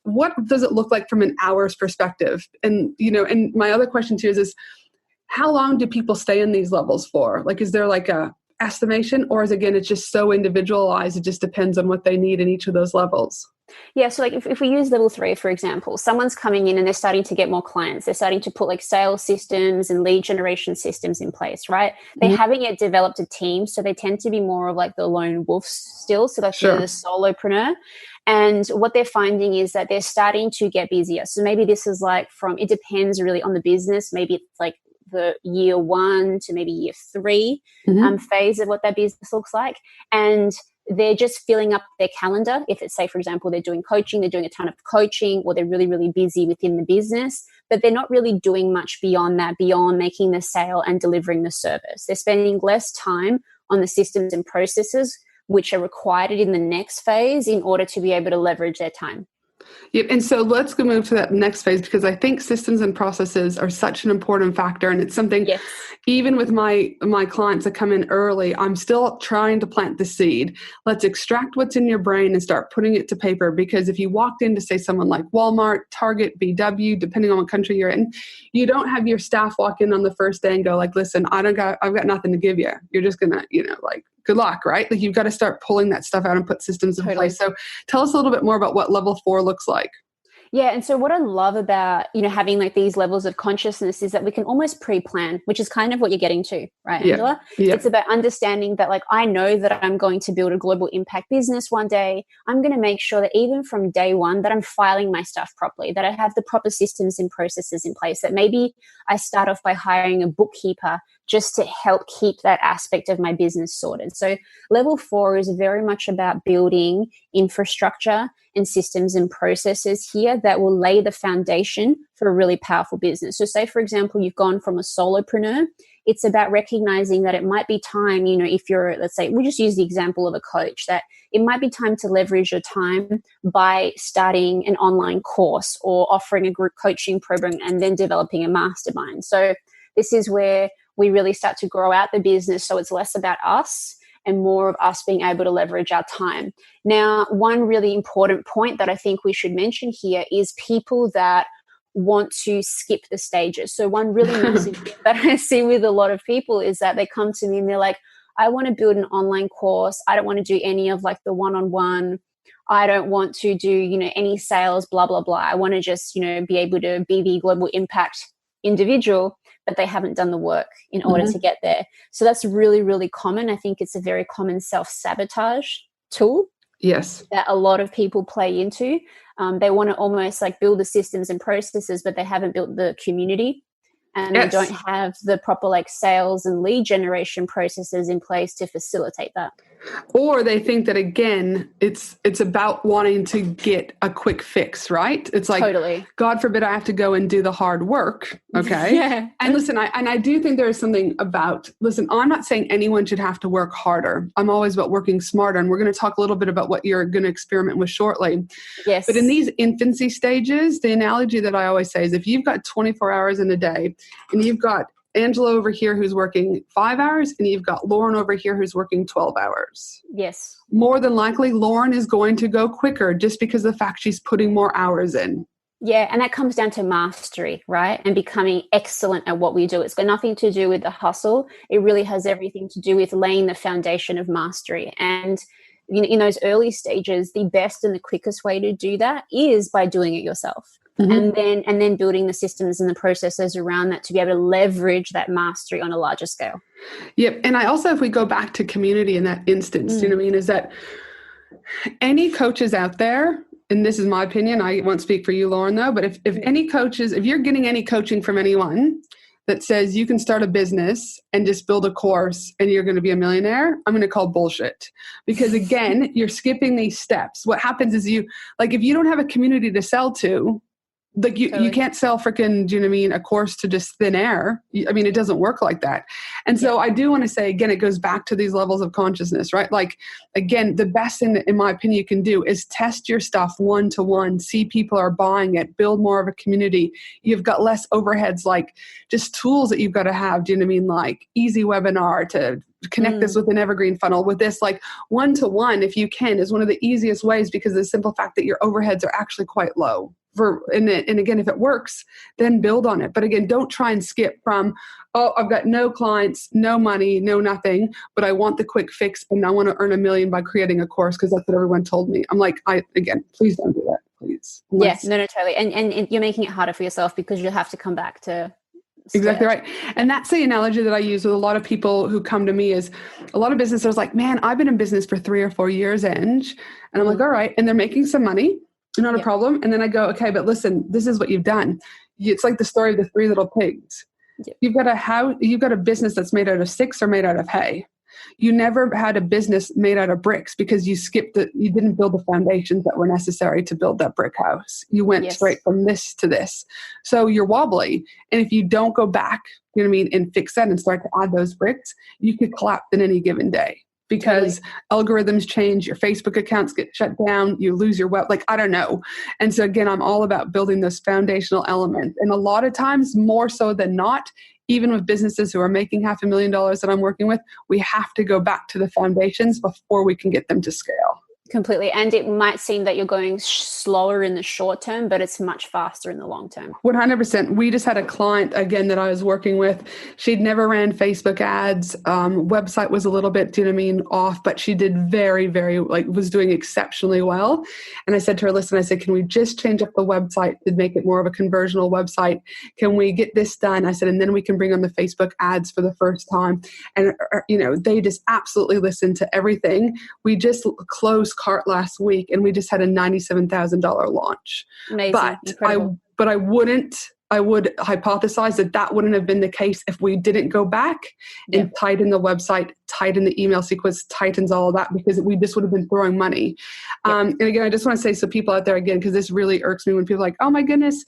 What does it look like from an hour's perspective? And, and my other question too is how long do people stay in these levels for? Like, is there like a estimation, or is, again, it's just so individualized, it just depends on what they need in each of those levels? Yeah, so like if we use level 3, for example, someone's coming in and they're starting to get more clients. They're starting to put like sales systems and lead generation systems in place, right? They haven't yet developed a team, so they tend to be more of like the lone wolf still, so that's the solopreneur. And what they're finding is that they're starting to get busier. So maybe this is like it depends really on the business. Maybe it's like the year 1 to maybe year 3 phase of what that business looks like. And they're just filling up their calendar. If it's, say, for example, they're doing coaching, they're doing a ton of coaching, or they're really, really busy within the business, but they're not really doing much beyond that, beyond making the sale and delivering the service. They're spending less time on the systems and processes which are required in the next phase in order to be able to leverage their time. Yep. And so let's go move to that next phase, because I think systems and processes are such an important factor. And it's something, Yes. even with my clients that come in early, I'm still trying to plant the seed. Let's extract what's in your brain and start putting it to paper. Because if you walked into, say, someone like Walmart, Target, BW, depending on what country you're in, you don't have your staff walk in on the first day and go like, listen, I've got nothing to give you. You're just going to, like, good luck, right? Like, you've got to start pulling that stuff out and put systems in place. So tell us a little bit more about what level 4 looks like. Yeah. And so what I love about, having like these levels of consciousness is that we can almost pre-plan, which is kind of what you're getting to, right, Angela? Yeah. It's about understanding that, like, I know that I'm going to build a global impact business one day. I'm going to make sure that even from day one that I'm filing my stuff properly, that I have the proper systems and processes in place, that maybe I start off by hiring a bookkeeper just to help keep that aspect of my business sorted. So level 4 is very much about building infrastructure and systems and processes here that will lay the foundation for a really powerful business. So say, for example, you've gone from a solopreneur. It's about recognizing that it might be time, if you're, let's say, we just use the example of a coach, that it might be time to leverage your time by starting an online course or offering a group coaching program and then developing a mastermind. So this is where we really start to grow out the business. So it's less about us and more of us being able to leverage our time. Now, one really important point that I think we should mention here is people that want to skip the stages. So one really massive thing that I see with a lot of people is that they come to me and they're like, I want to build an online course. I don't want to do any of like the one-on-one. I don't want to do, any sales, blah, blah, blah. I want to just, be able to be the global impact individual, but they haven't done the work in order to get there. So that's really, really common. I think it's a very common self-sabotage tool. Yes. That a lot of people play into. They want to almost like build the systems and processes, but they haven't built the community. And they don't have the proper like sales and lead generation processes in place to facilitate that. Or they think that, again, it's about wanting to get a quick fix, right? It's like, totally. God forbid I have to go and do the hard work. Okay. Yeah. And listen, I do think there is something about, I'm not saying anyone should have to work harder. I'm always about working smarter. And we're going to talk a little bit about what you're going to experiment with shortly. Yes. But in these infancy stages, the analogy that I always say is, if you've got 24 hours in a day and you've got Angela over here who's working 5 hours and you've got Loren over here who's working 12 hours. Yes. More than likely, Loren is going to go quicker just because of the fact she's putting more hours in. Yeah, and that comes down to mastery, right? And becoming excellent at what we do. It's got nothing to do with the hustle. It really has everything to do with laying the foundation of mastery. And in those early stages, the best and the quickest way to do that is by doing it yourself. Mm-hmm. And then building the systems and the processes around that to be able to leverage that mastery on a larger scale. Yep. And I also, if we go back to community in that instance, you know what I mean, is that any coaches out there, and this is my opinion, I won't speak for you, Loren, though, but if any coaches, if you're getting any coaching from anyone that says you can start a business and just build a course and you're going to be a millionaire, I'm going to call bullshit. Because again, you're skipping these steps. What happens is if you don't have a community to sell to, like you can't sell freaking, do you know what I mean, a course to just thin air. It doesn't work like that. And so I do want to say, again, it goes back to these levels of consciousness, right? Like, again, the best thing, in my opinion, you can do is test your stuff one-to-one, see people are buying it, build more of a community. You've got less overheads, like just tools that you've got to have, do you know what I mean? Like easy webinar to connect this with an evergreen funnel, with this like one-to-one, if you can, is one of the easiest ways, because of the simple fact that your overheads are actually quite low. And again, if it works, then build on it. But again, don't try and skip from, I've got no clients, no money, no nothing, but I want the quick fix and I want to earn $1 million by creating a course because that's what everyone told me. I'm like, please don't do that, please. Yes, no, totally. And you're making it harder for yourself because you'll have to come back to Exactly right. And that's the analogy that I use with a lot of people who come to me, is a lot of business owners like, man, I've been in business for 3 or 4 years, Ange. And I'm like, all right. And they're making some money. Not a problem. And then I go, okay, but listen, this is what you've done. It's like the story of the 3 little pigs. Yep. You've got a business that's made out of sticks or made out of hay. You never had a business made out of bricks because you didn't build the foundations that were necessary to build that brick house. You went straight from this to this. So you're wobbly. And if you don't go back, you know what I mean, and fix that and start to add those bricks, you could collapse in any given day. because algorithms change, your Facebook accounts get shut down, you lose your web, like, I don't know. And so again, I'm all about building those foundational elements. And a lot of times, more so than not, even with businesses who are making $500,000 that I'm working with, we have to go back to the foundations before we can get them to scale. Completely. And it might seem that you're going slower in the short term, but it's much faster in the long term. 100%. We just had a client, again, that I was working with. She'd never ran Facebook ads. Website was a little bit, off, but she did very, very, was doing exceptionally well. And I said to her, listen, I said, can we just change up the website to make it more of a conversional website? Can we get this done? I said, and then we can bring on the Facebook ads for the first time. And, they just absolutely listened to everything. We just closed cart last week and we just had a $97,000 launch. Amazing. But I would hypothesize that wouldn't have been the case if we didn't go back and tighten the website, tighten the email sequence, tightens all of that, because we just would have been throwing money. And again, I just want to say, so people out there, again, because this really irks me when people are like, oh my goodness,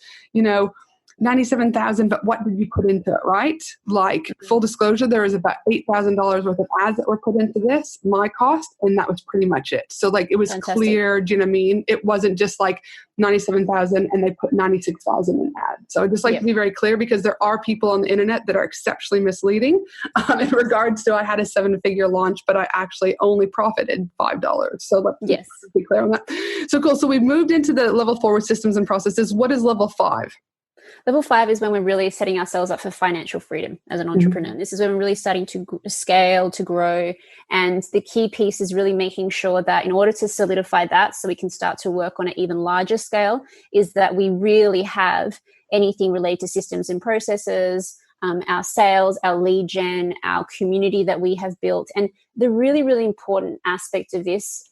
97,000, but what did you put into it, right? Like, full disclosure, there was about $8,000 worth of ads that were put into this, my cost, and that was pretty much it. So it was clear, do you know what I mean? It wasn't just like 97,000 and they put 96,000 in ads. So I just like to be very clear, because there are people on the internet that are exceptionally misleading in regards to, I had a 7-figure launch, but I actually only profited $5. So let's be clear on that. So cool. So we've moved into the level 4 with systems and processes. What is level 5? Level 5 is when we're really setting ourselves up for financial freedom as an entrepreneur. Mm-hmm. This is when we're really starting to scale, to grow. And the key piece is really making sure that in order to solidify that, so we can start to work on an even larger scale, is that we really have anything related to systems and processes, our sales, our lead gen, our community that we have built. And the really, really important aspect of this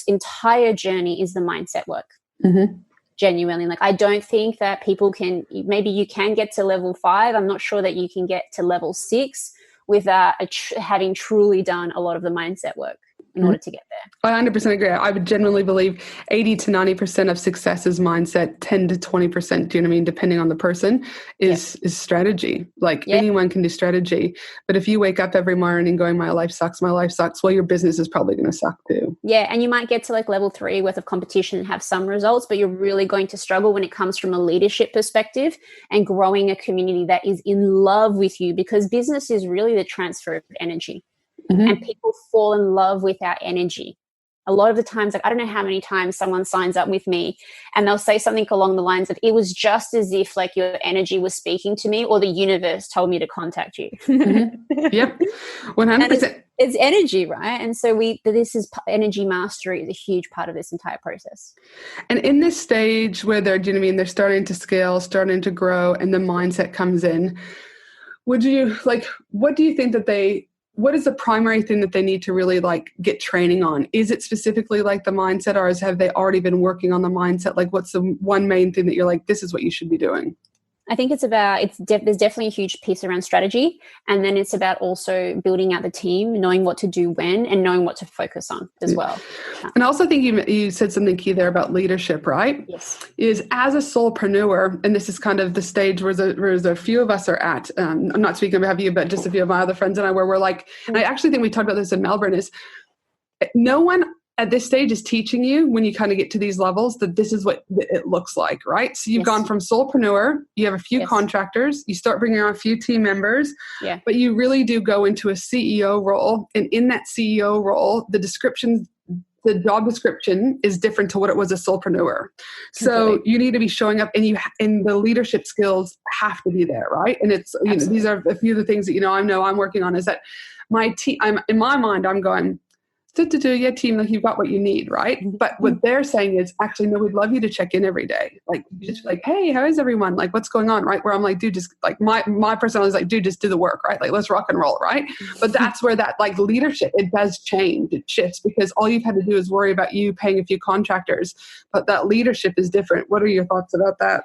entire journey is the mindset work. Mm-hmm. Genuinely, I don't think that people can, maybe you can get to level 5. I'm not sure that you can get to level 6 without having truly done a lot of the mindset work in order to get there. I 100% agree. I would genuinely believe 80 to 90% of success is mindset, 10 to 20%, do you know what I mean, depending on the person, is strategy. Anyone can do strategy. But if you wake up every morning going, my life sucks, well, your business is probably going to suck too. Yeah. And you might get to level 3 worth of competition and have some results, but you're really going to struggle when it comes from a leadership perspective and growing a community that is in love with you, because business is really the transfer of energy. Mm-hmm. And people fall in love with our energy. A lot of the times, I don't know how many times someone signs up with me and they'll say something along the lines of, it was just as if your energy was speaking to me, or the universe told me to contact you. Mm-hmm. Yep. 100%. It's energy, right? And so this is energy mastery is a huge part of this entire process. And in this stage where they're, do you know what I mean, they're starting to scale, starting to grow, and the mindset comes in, what do you think what is the primary thing that they need to really get training on? Is it specifically the mindset, or have they already been working on the mindset? What's the one main thing that you're this is what you should be doing? I think it's about, there's definitely a huge piece around strategy. And then it's about also building out the team, knowing what to do when, and knowing what to focus on as well. And I also think you said something key there about leadership, right? Yes. Is as a solopreneur, and this is kind of the stage where a few of us are at, I'm not speaking on behalf of you, but just a few of my other friends and I, where we're and I actually think we talked about this in Melbourne, is no one at this stage is teaching you, when you kind of get to these levels, that this is what it looks like, right? So you've gone from solopreneur, you have a few contractors, you start bringing on a few team members, but you really do go into a CEO role. And in that CEO role, the job description is different to what it was as solopreneur. So you need to be showing up, and the leadership skills have to be there, right? And it's, these are a few of the things that, I know I'm working on, is that my team, in my mind, I'm going, yeah, team, you've got what you need, right? But what they're saying is, actually, no, we'd love you to check in every day. Just hey, how is everyone? What's going on, right? Where I'm dude, just my personality is dude, just do the work, right? Let's rock and roll, right? But that's where that leadership, it does change, it shifts, because all you've had to do is worry about you paying a few contractors, but that leadership is different. What are your thoughts about that?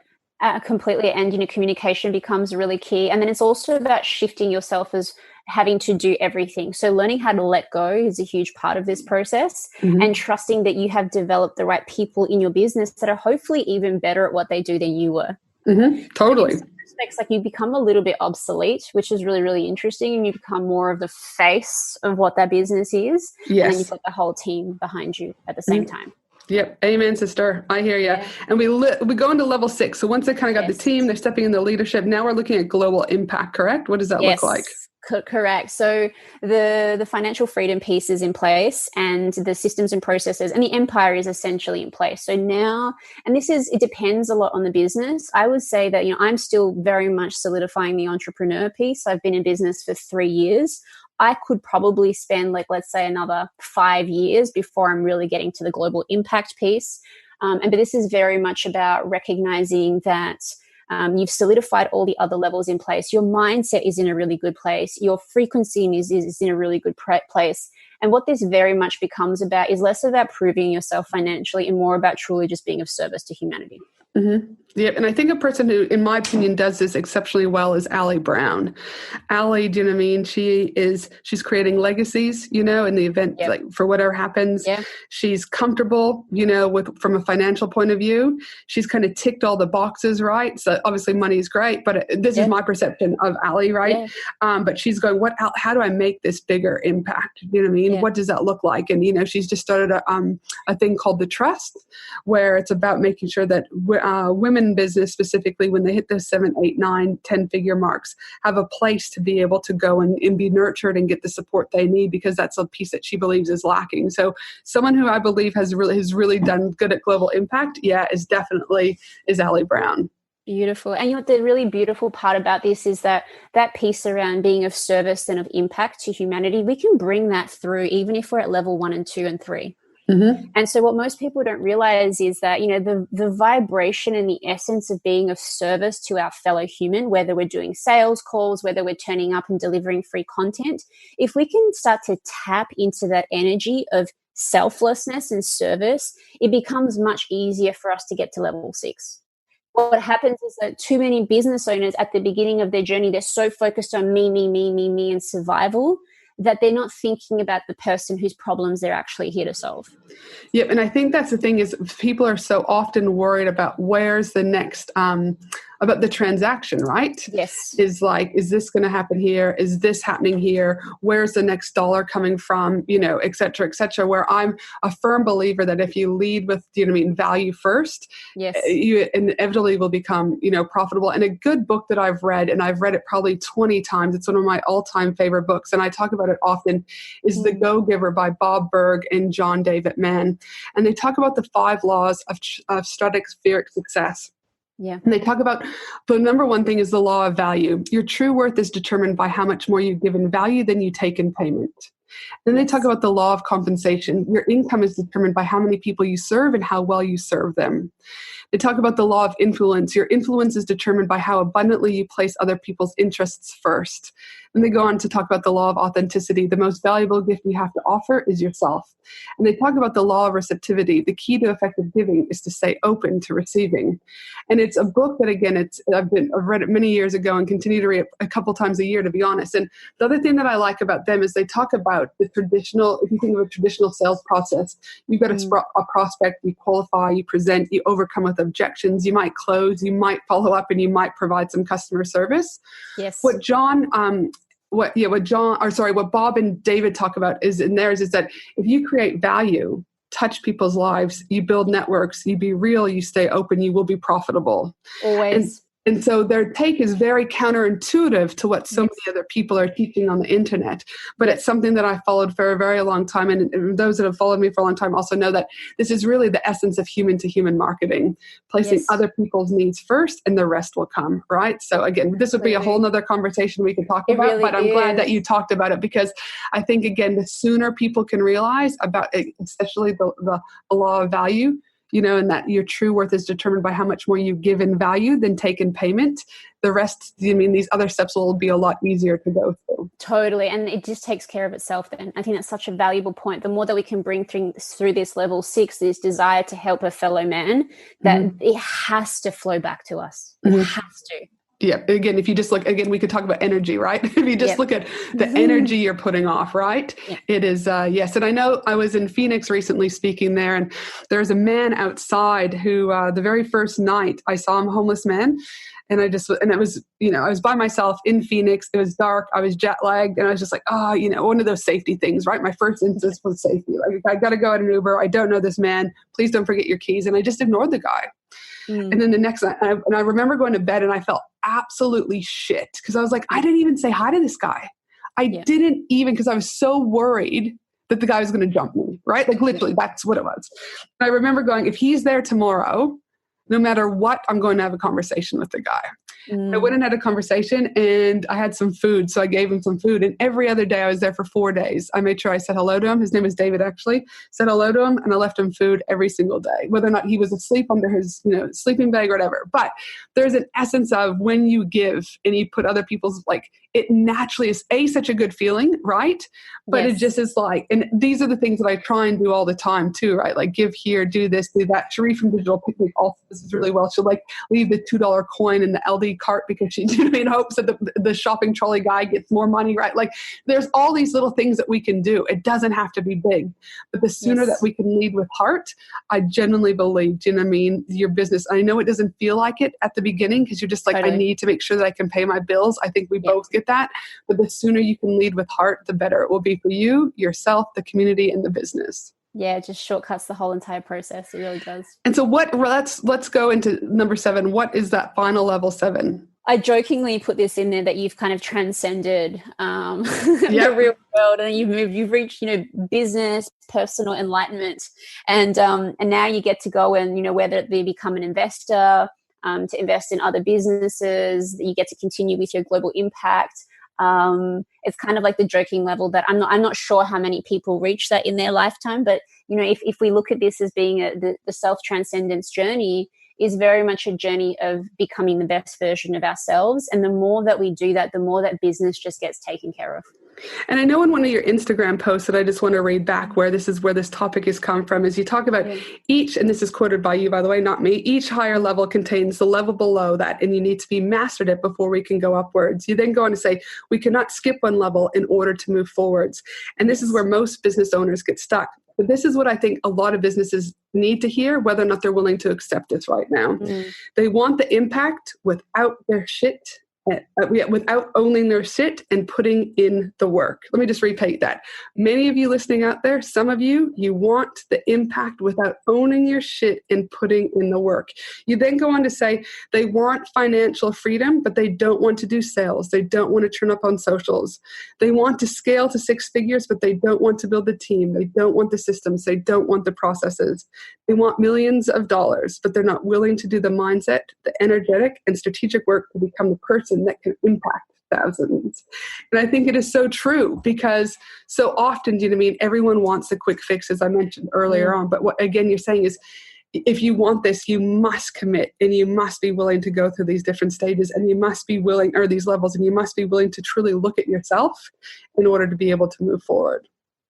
Completely. And, communication becomes really key. And then it's also about shifting yourself as having to do everything. So learning how to let go is a huge part of this process, and trusting that you have developed the right people in your business that are hopefully even better at what they do than you were. Totally. In some respects, like you become a little bit obsolete, which is really, really interesting. And you become more of the face of what that business is. Yes. And then you've got the whole team behind you at the same time. Yep. Amen, sister. I hear you. Yeah. And we go into level 6. So once they kind of got the team, they're stepping into leadership. Now we're looking at global impact, correct? What does that look like? Correct. So the financial freedom piece is in place, and the systems and processes and the empire is essentially in place. So now, and it depends a lot on the business. I would say that, I'm still very much solidifying the entrepreneur piece. I've been in business for 3 years. I could probably spend let's say another 5 years before I'm really getting to the global impact piece. But this is very much about recognizing that you've solidified all the other levels in place. Your mindset is in a really good place. Your frequency is in a really good place. And what this very much becomes about is less about proving yourself financially and more about truly just being of service to humanity. Yeah, and I think a person who, in my opinion, does this exceptionally well is Allie Brown. Allie, do you know what I mean? She's creating legacies, in the event, for whatever happens. Yeah. She's comfortable, from a financial point of view. She's kind of ticked all the boxes, right? So obviously money is great, but this is my perception of Allie, right? Yeah. But she's going, how do I make this bigger impact? You know what I mean? Yeah. What does that look like? And, she's just started a thing called The Trust, where it's about making sure that women business specifically, when they hit those 7, 8, 9, 10-figure marks, have a place to be able to go and be nurtured and get the support they need, because that's a piece that she believes is lacking. So someone who I believe has really done good at global impact, is Allie Brown. Beautiful. And the really beautiful part about this is that piece around being of service and of impact to humanity, we can bring that through even if we're at level 1 and 2 and 3. And so what most people don't realize is that, the vibration and the essence of being of service to our fellow human, whether we're doing sales calls, whether we're turning up and delivering free content, if we can start to tap into that energy of selflessness and service, it becomes much easier for us to get to level 6. What happens is that too many business owners at the beginning of their journey, they're so focused on me, and survival, that they're not thinking about the person whose problems they're actually here to solve. Yep. And I think that's the thing is people are so often worried about where's the next, about the transaction, right? Yes. Is this going to happen here? Is this happening here? Where's the next dollar coming from? Et cetera, where I'm a firm believer that if you lead with, value first, yes, you inevitably will become, profitable. And a good book that I've read, and I've read it probably 20 times, it's one of my all-time favorite books, and I talk about it often, is The Go-Giver by Bob Burg and John David Mann. And they talk about the 5 laws of stratospheric success. Yeah. And they talk about the number one thing is the law of value. Your true worth is determined by how much more you give in value than you take in payment. Then they talk about the law of compensation. Your income is determined by how many people you serve and how well you serve them. They talk about the law of influence. Your influence is determined by how abundantly you place other people's interests first. And they go on to talk about the law of authenticity. The most valuable gift you have to offer is yourself. And they talk about the law of receptivity. The key to effective giving is to stay open to receiving. And it's a book that, again, I've read it many years ago and continue to read it a couple times a year, to be honest. And the other thing that I like about them is they talk about the traditional, if you think of a traditional sales process, you've got a prospect, you qualify, you present, you overcome with objections, you might close, you might follow up, and you might provide some customer service. Yes. What Bob and David talk about is that if you create value, touch people's lives, you build networks, you be real, you stay open, you will be profitable. Always. And so their take is very counterintuitive to what so many other people are teaching on the internet. But it's something that I followed for a very long time. And those that have followed me for a long time also know that this is really the essence of human-to-human marketing, placing other people's needs first and the rest will come, right? So again, this would be a whole nother conversation we could talk about, but I'm glad that you talked about it, because I think, again, the sooner people can realize about it, especially the law of value, and that your true worth is determined by how much more you give in value than take in payment. The rest, these other steps will be a lot easier to go through. Totally. And it just takes care of itself then. I think that's such a valuable point. The more that we can bring through this level 6, this desire to help a fellow man, that it has to flow back to us. It has to. Yeah. Again, if you just look, again, we could talk about energy, right? If you just look at the energy you're putting off, right? It is, yes. And I know I was in Phoenix recently speaking there, and there was a man outside who, the very first night I saw him, a homeless man. And it was, I was by myself in Phoenix. It was dark. I was jet lagged. And I was just like, one of those safety things, right? My first instance was safety. Like, I got to go at an Uber. I don't know this man. Please don't forget your keys. And I just ignored the guy. And then the next night, and I remember going to bed and I felt absolutely shit because I was like, I didn't even say hi to this guy. I didn't even, because I was so worried that the guy was going to jump me, right? Like literally, that's what it was. And I remember going, if he's there tomorrow, no matter what, I'm going to have a conversation with the guy. I went and had a conversation and I had some food. So I gave him some food. And every other day I was there for 4 days. I made sure I said hello to him. His name is David, actually. Said hello to him and I left him food every single day, whether or not he was asleep under his sleeping bag or whatever. But there's an essence of when you give and you put other people's, like, it naturally is such a good feeling, right? But it just is like, and these are the things that I try and do all the time too, right? Like give here, do this, do that. Cherie from Digital Picnic also does this really well. She'll like leave the $2 coin in the LD cart because she in hopes that the shopping trolley guy gets more money, right? Like there's all these little things that we can do. It doesn't have to be big, but the sooner that we can lead with heart, I genuinely believe, your business, I know it doesn't feel like it at the beginning because you're just like, I need to make sure that I can pay my bills. I think we both get that, but the sooner you can lead with heart, the better it will be for you, yourself, the community, and the business. Yeah, it just shortcuts the whole entire process. It really does. And so let's go into number 7. What is that final level 7? I jokingly put this in there that you've kind of transcended the real world, and you've reached, business, personal enlightenment, and now you get to go and, whether it be become an investor, to invest in other businesses, you get to continue with your global impact. It's kind of like the joking level that I'm not sure how many people reach that in their lifetime, but if we look at this as being the self-transcendence journey, is very much a journey of becoming the best version of ourselves. And the more that we do that, the more that business just gets taken care of. And I know in one of your Instagram posts that I just want to read back where this topic has come from, is you talk about each, and this is quoted by you, by the way, not me, each higher level contains the level below that, and you need to be mastered it before we can go upwards. You then go on to say, we cannot skip one level in order to move forwards. And this is where most business owners get stuck. But this is what I think a lot of businesses need to hear, whether or not they're willing to accept this right now. They want the impact without their shit, without owning their shit and putting in the work. Let me just repeat that. Many of you listening out there, some of you want the impact without owning your shit and putting in the work. You then go on to say they want financial freedom, but they don't want to do sales. They don't want to turn up on socials. They want to scale to 6 figures, but they don't want to build the team. They don't want the systems. They don't want the processes. They want millions of dollars, but they're not willing to do the mindset, the energetic and strategic work to become the person that can impact thousands. And I think it is so true because so often, everyone wants a quick fix, as I mentioned earlier on. But what, again, you're saying is, if you want this, you must commit and you must be willing to go through these different stages and you must be willing, or these levels, and you must be willing to truly look at yourself in order to be able to move forward.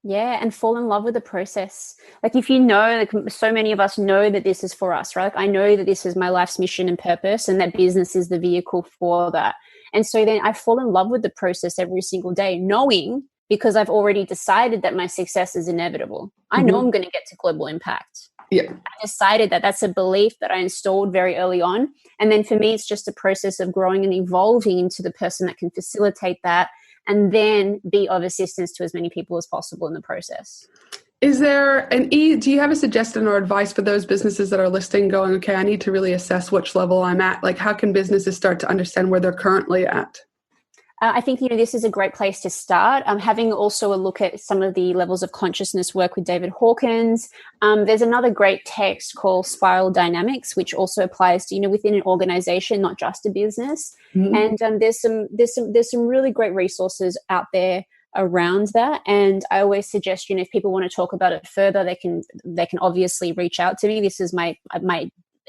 Yeah, and fall in love with the process. Like if like so many of us know that this is for us, right? Like I know that this is my life's mission and purpose and that business is the vehicle for that. And so then I fall in love with the process every single day, knowing, because I've already decided that my success is inevitable. I know I'm going to get to global impact. Yeah. I decided that that's a belief that I installed very early on. And then for me, it's just a process of growing and evolving into the person that can facilitate that and then be of assistance to as many people as possible in the process. Is there do you have a suggestion or advice for those businesses that are listening going, okay, I need to really assess which level I'm at? Like how can businesses start to understand where they're currently at? I think, this is a great place to start. Having also a look at some of the levels of consciousness work with David Hawkins. There's another great text called Spiral Dynamics, which also applies to, within an organization, not just a business. And there's some really great resources out there around that. And I always suggest, if people want to talk about it further, they can obviously reach out to me. This is my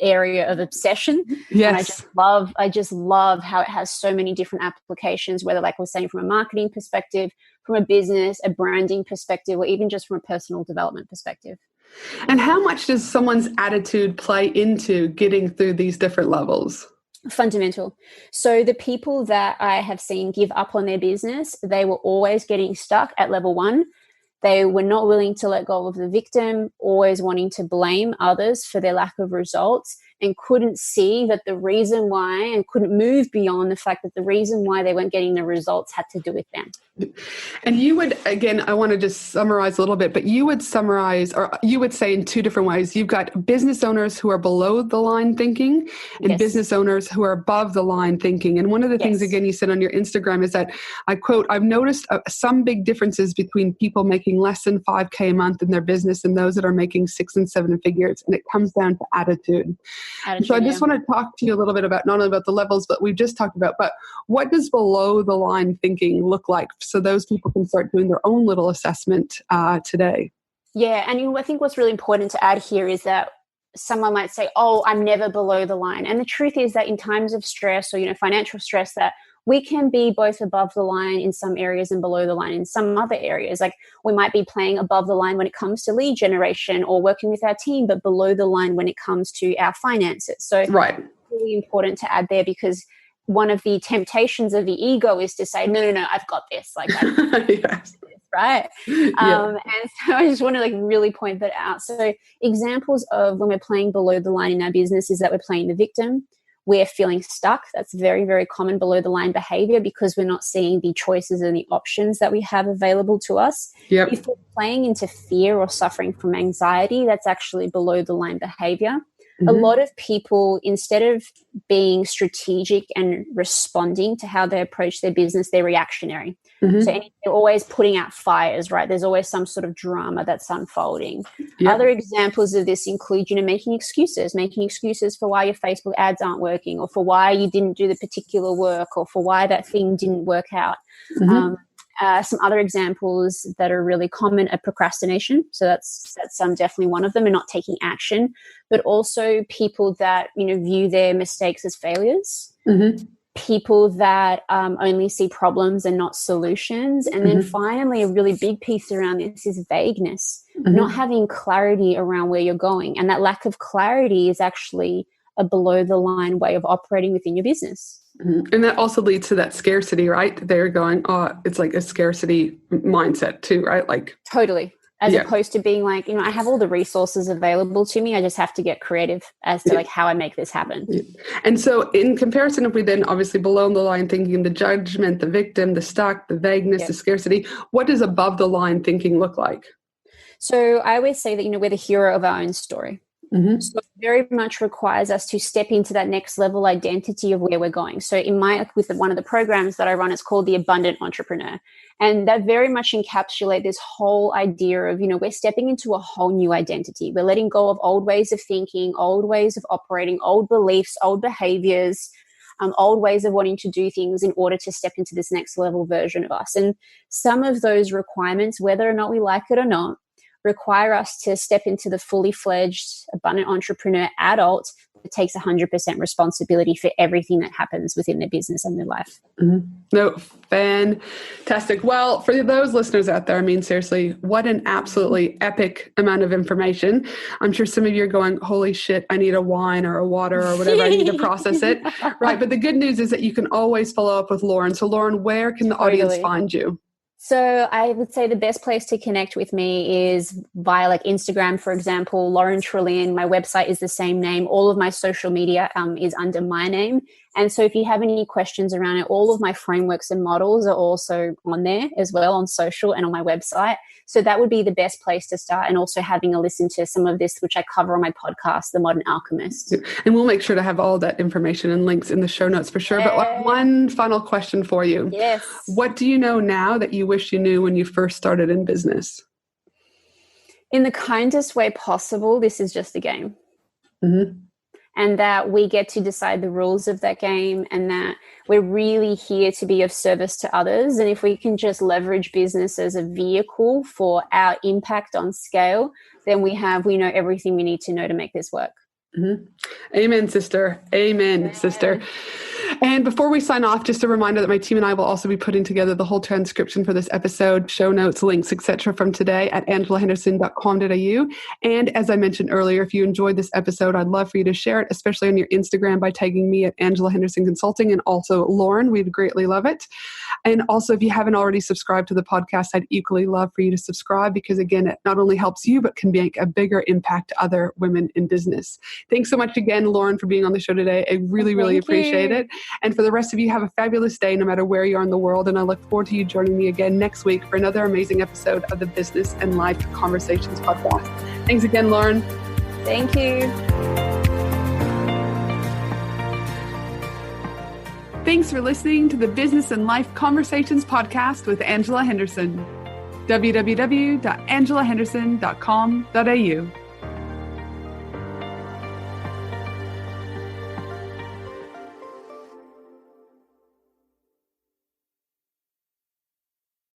area of obsession. Yes. And I just love how it has so many different applications, whether like we're saying from a marketing perspective, from a business, a branding perspective, or even just from a personal development perspective. And how much does someone's attitude play into getting through these different levels? Fundamental. So the people that I have seen give up on their business, they were always getting stuck at level 1. They were not willing to let go of the victim, always wanting to blame others for their lack of results, and couldn't see that the reason why, and couldn't move beyond the fact that the reason why they weren't getting the results had to do with them. And you would, again, I want to just summarize a little bit, but you would summarize, or you would say in 2 different ways. You've got business owners who are below the line thinking and business owners who are above the line thinking. And one of the things, again, you said on your Instagram is that, I quote, I've noticed some big differences between people making less than $5K a month in their business and those that are making 6 and 7 figures. And it comes down to attitude. So I just want to talk to you a little bit about not only about the levels, but we've just talked about, but what does below the line thinking look like? So those people can start doing their own little assessment today. Yeah. And I think what's really important to add here is that someone might say, oh, I'm never below the line. And the truth is that in times of stress or, financial stress, that we can be both above the line in some areas and below the line in some other areas. Like we might be playing above the line when it comes to lead generation or working with our team, but below the line when it comes to our finances. So it's really important to add there, because one of the temptations of the ego is to say, no, I've got this. Like, yes. Right. And so I just want to really point that out. So examples of when we're playing below the line in our business is that we're playing the victim. We're feeling stuck. That's very, very common below the line behavior, because we're not seeing the choices and the options that we have available to us. Yep. If we're playing into fear or suffering from anxiety, that's actually below the line behavior. A lot of people, instead of being strategic and responding to how they approach their business, they're reactionary. So they're always putting out fires, right? There's always some sort of drama that's unfolding. Yep. Other examples of this include, making excuses for why your Facebook ads aren't working, or for why you didn't do the particular work, or for why that thing didn't work out. Some other examples that are really common are procrastination. So that's definitely one of them, and not taking action. But also people that, view their mistakes as failures. People that only see problems and not solutions. And then finally, a really big piece around this is vagueness, not having clarity around where you're going. And that lack of clarity is actually a below the line way of operating within your business. And that also leads to that scarcity, right? They're going, oh, it's like a scarcity mindset too, right? Like totally. As opposed to being like, I have all the resources available to me. I just have to get creative as to how I make this happen. And so in comparison, if we then obviously below the line thinking, the judgment, the victim, the stuck, the vagueness, the scarcity, what does above the line thinking look like? So I always say that, we're the hero of our own story. So it very much requires us to step into that next level identity of where we're going. So with one of the programs that I run, it's called the Abundant Entrepreneur. And that very much encapsulates this whole idea of, we're stepping into a whole new identity. We're letting go of old ways of thinking, old ways of operating, old beliefs, old behaviors, old ways of wanting to do things in order to step into this next level version of us. And some of those requirements, whether or not we like it or not, require us to step into the fully fledged abundant entrepreneur adult that takes 100% responsibility for everything that happens within their business and their life. No, fantastic. Well, for those listeners out there, seriously, what an absolutely epic amount of information. I'm sure some of you are going, holy shit, I need a wine or a water or whatever. I need to process it. Right. But the good news is that you can always follow up with Loren. So Loren, where can the audience find you? So I would say the best place to connect with me is via Instagram, for example, Loren Trlin. My website is the same name. All of my social media is under my name. And so if you have any questions around it, all of my frameworks and models are also on there as well, on social and on my website. So that would be the best place to start, and also having a listen to some of this, which I cover on my podcast, The Modern Alchemist. And we'll make sure to have all that information and links in the show notes for sure. But one final question for you. Yes. What do you know now that you wish you knew when you first started in business? In the kindest way possible, this is just a game. And that we get to decide the rules of that game, and that we're really here to be of service to others. And if we can just leverage business as a vehicle for our impact on scale, then we know everything we need to know to make this work. Amen, sister. Amen, sister. And before we sign off, just a reminder that my team and I will also be putting together the whole transcription for this episode, show notes, links, etc. from today at angelahenderson.com.au. And as I mentioned earlier, if you enjoyed this episode, I'd love for you to share it, especially on your Instagram by tagging me at Angela Henderson Consulting and also Loren. We'd greatly love it. And also, if you haven't already subscribed to the podcast, I'd equally love for you to subscribe because, again, it not only helps you, but can make a bigger impact to other women in business. Thanks so much again, Loren, for being on the show today. I really appreciate it. And for the rest of you, have a fabulous day no matter where you are in the world. And I look forward to you joining me again next week for another amazing episode of the Business and Life Conversations podcast. Thanks again, Loren. Thank you. Thanks for listening to the Business and Life Conversations podcast with Angela Henderson. www.angelahenderson.com.au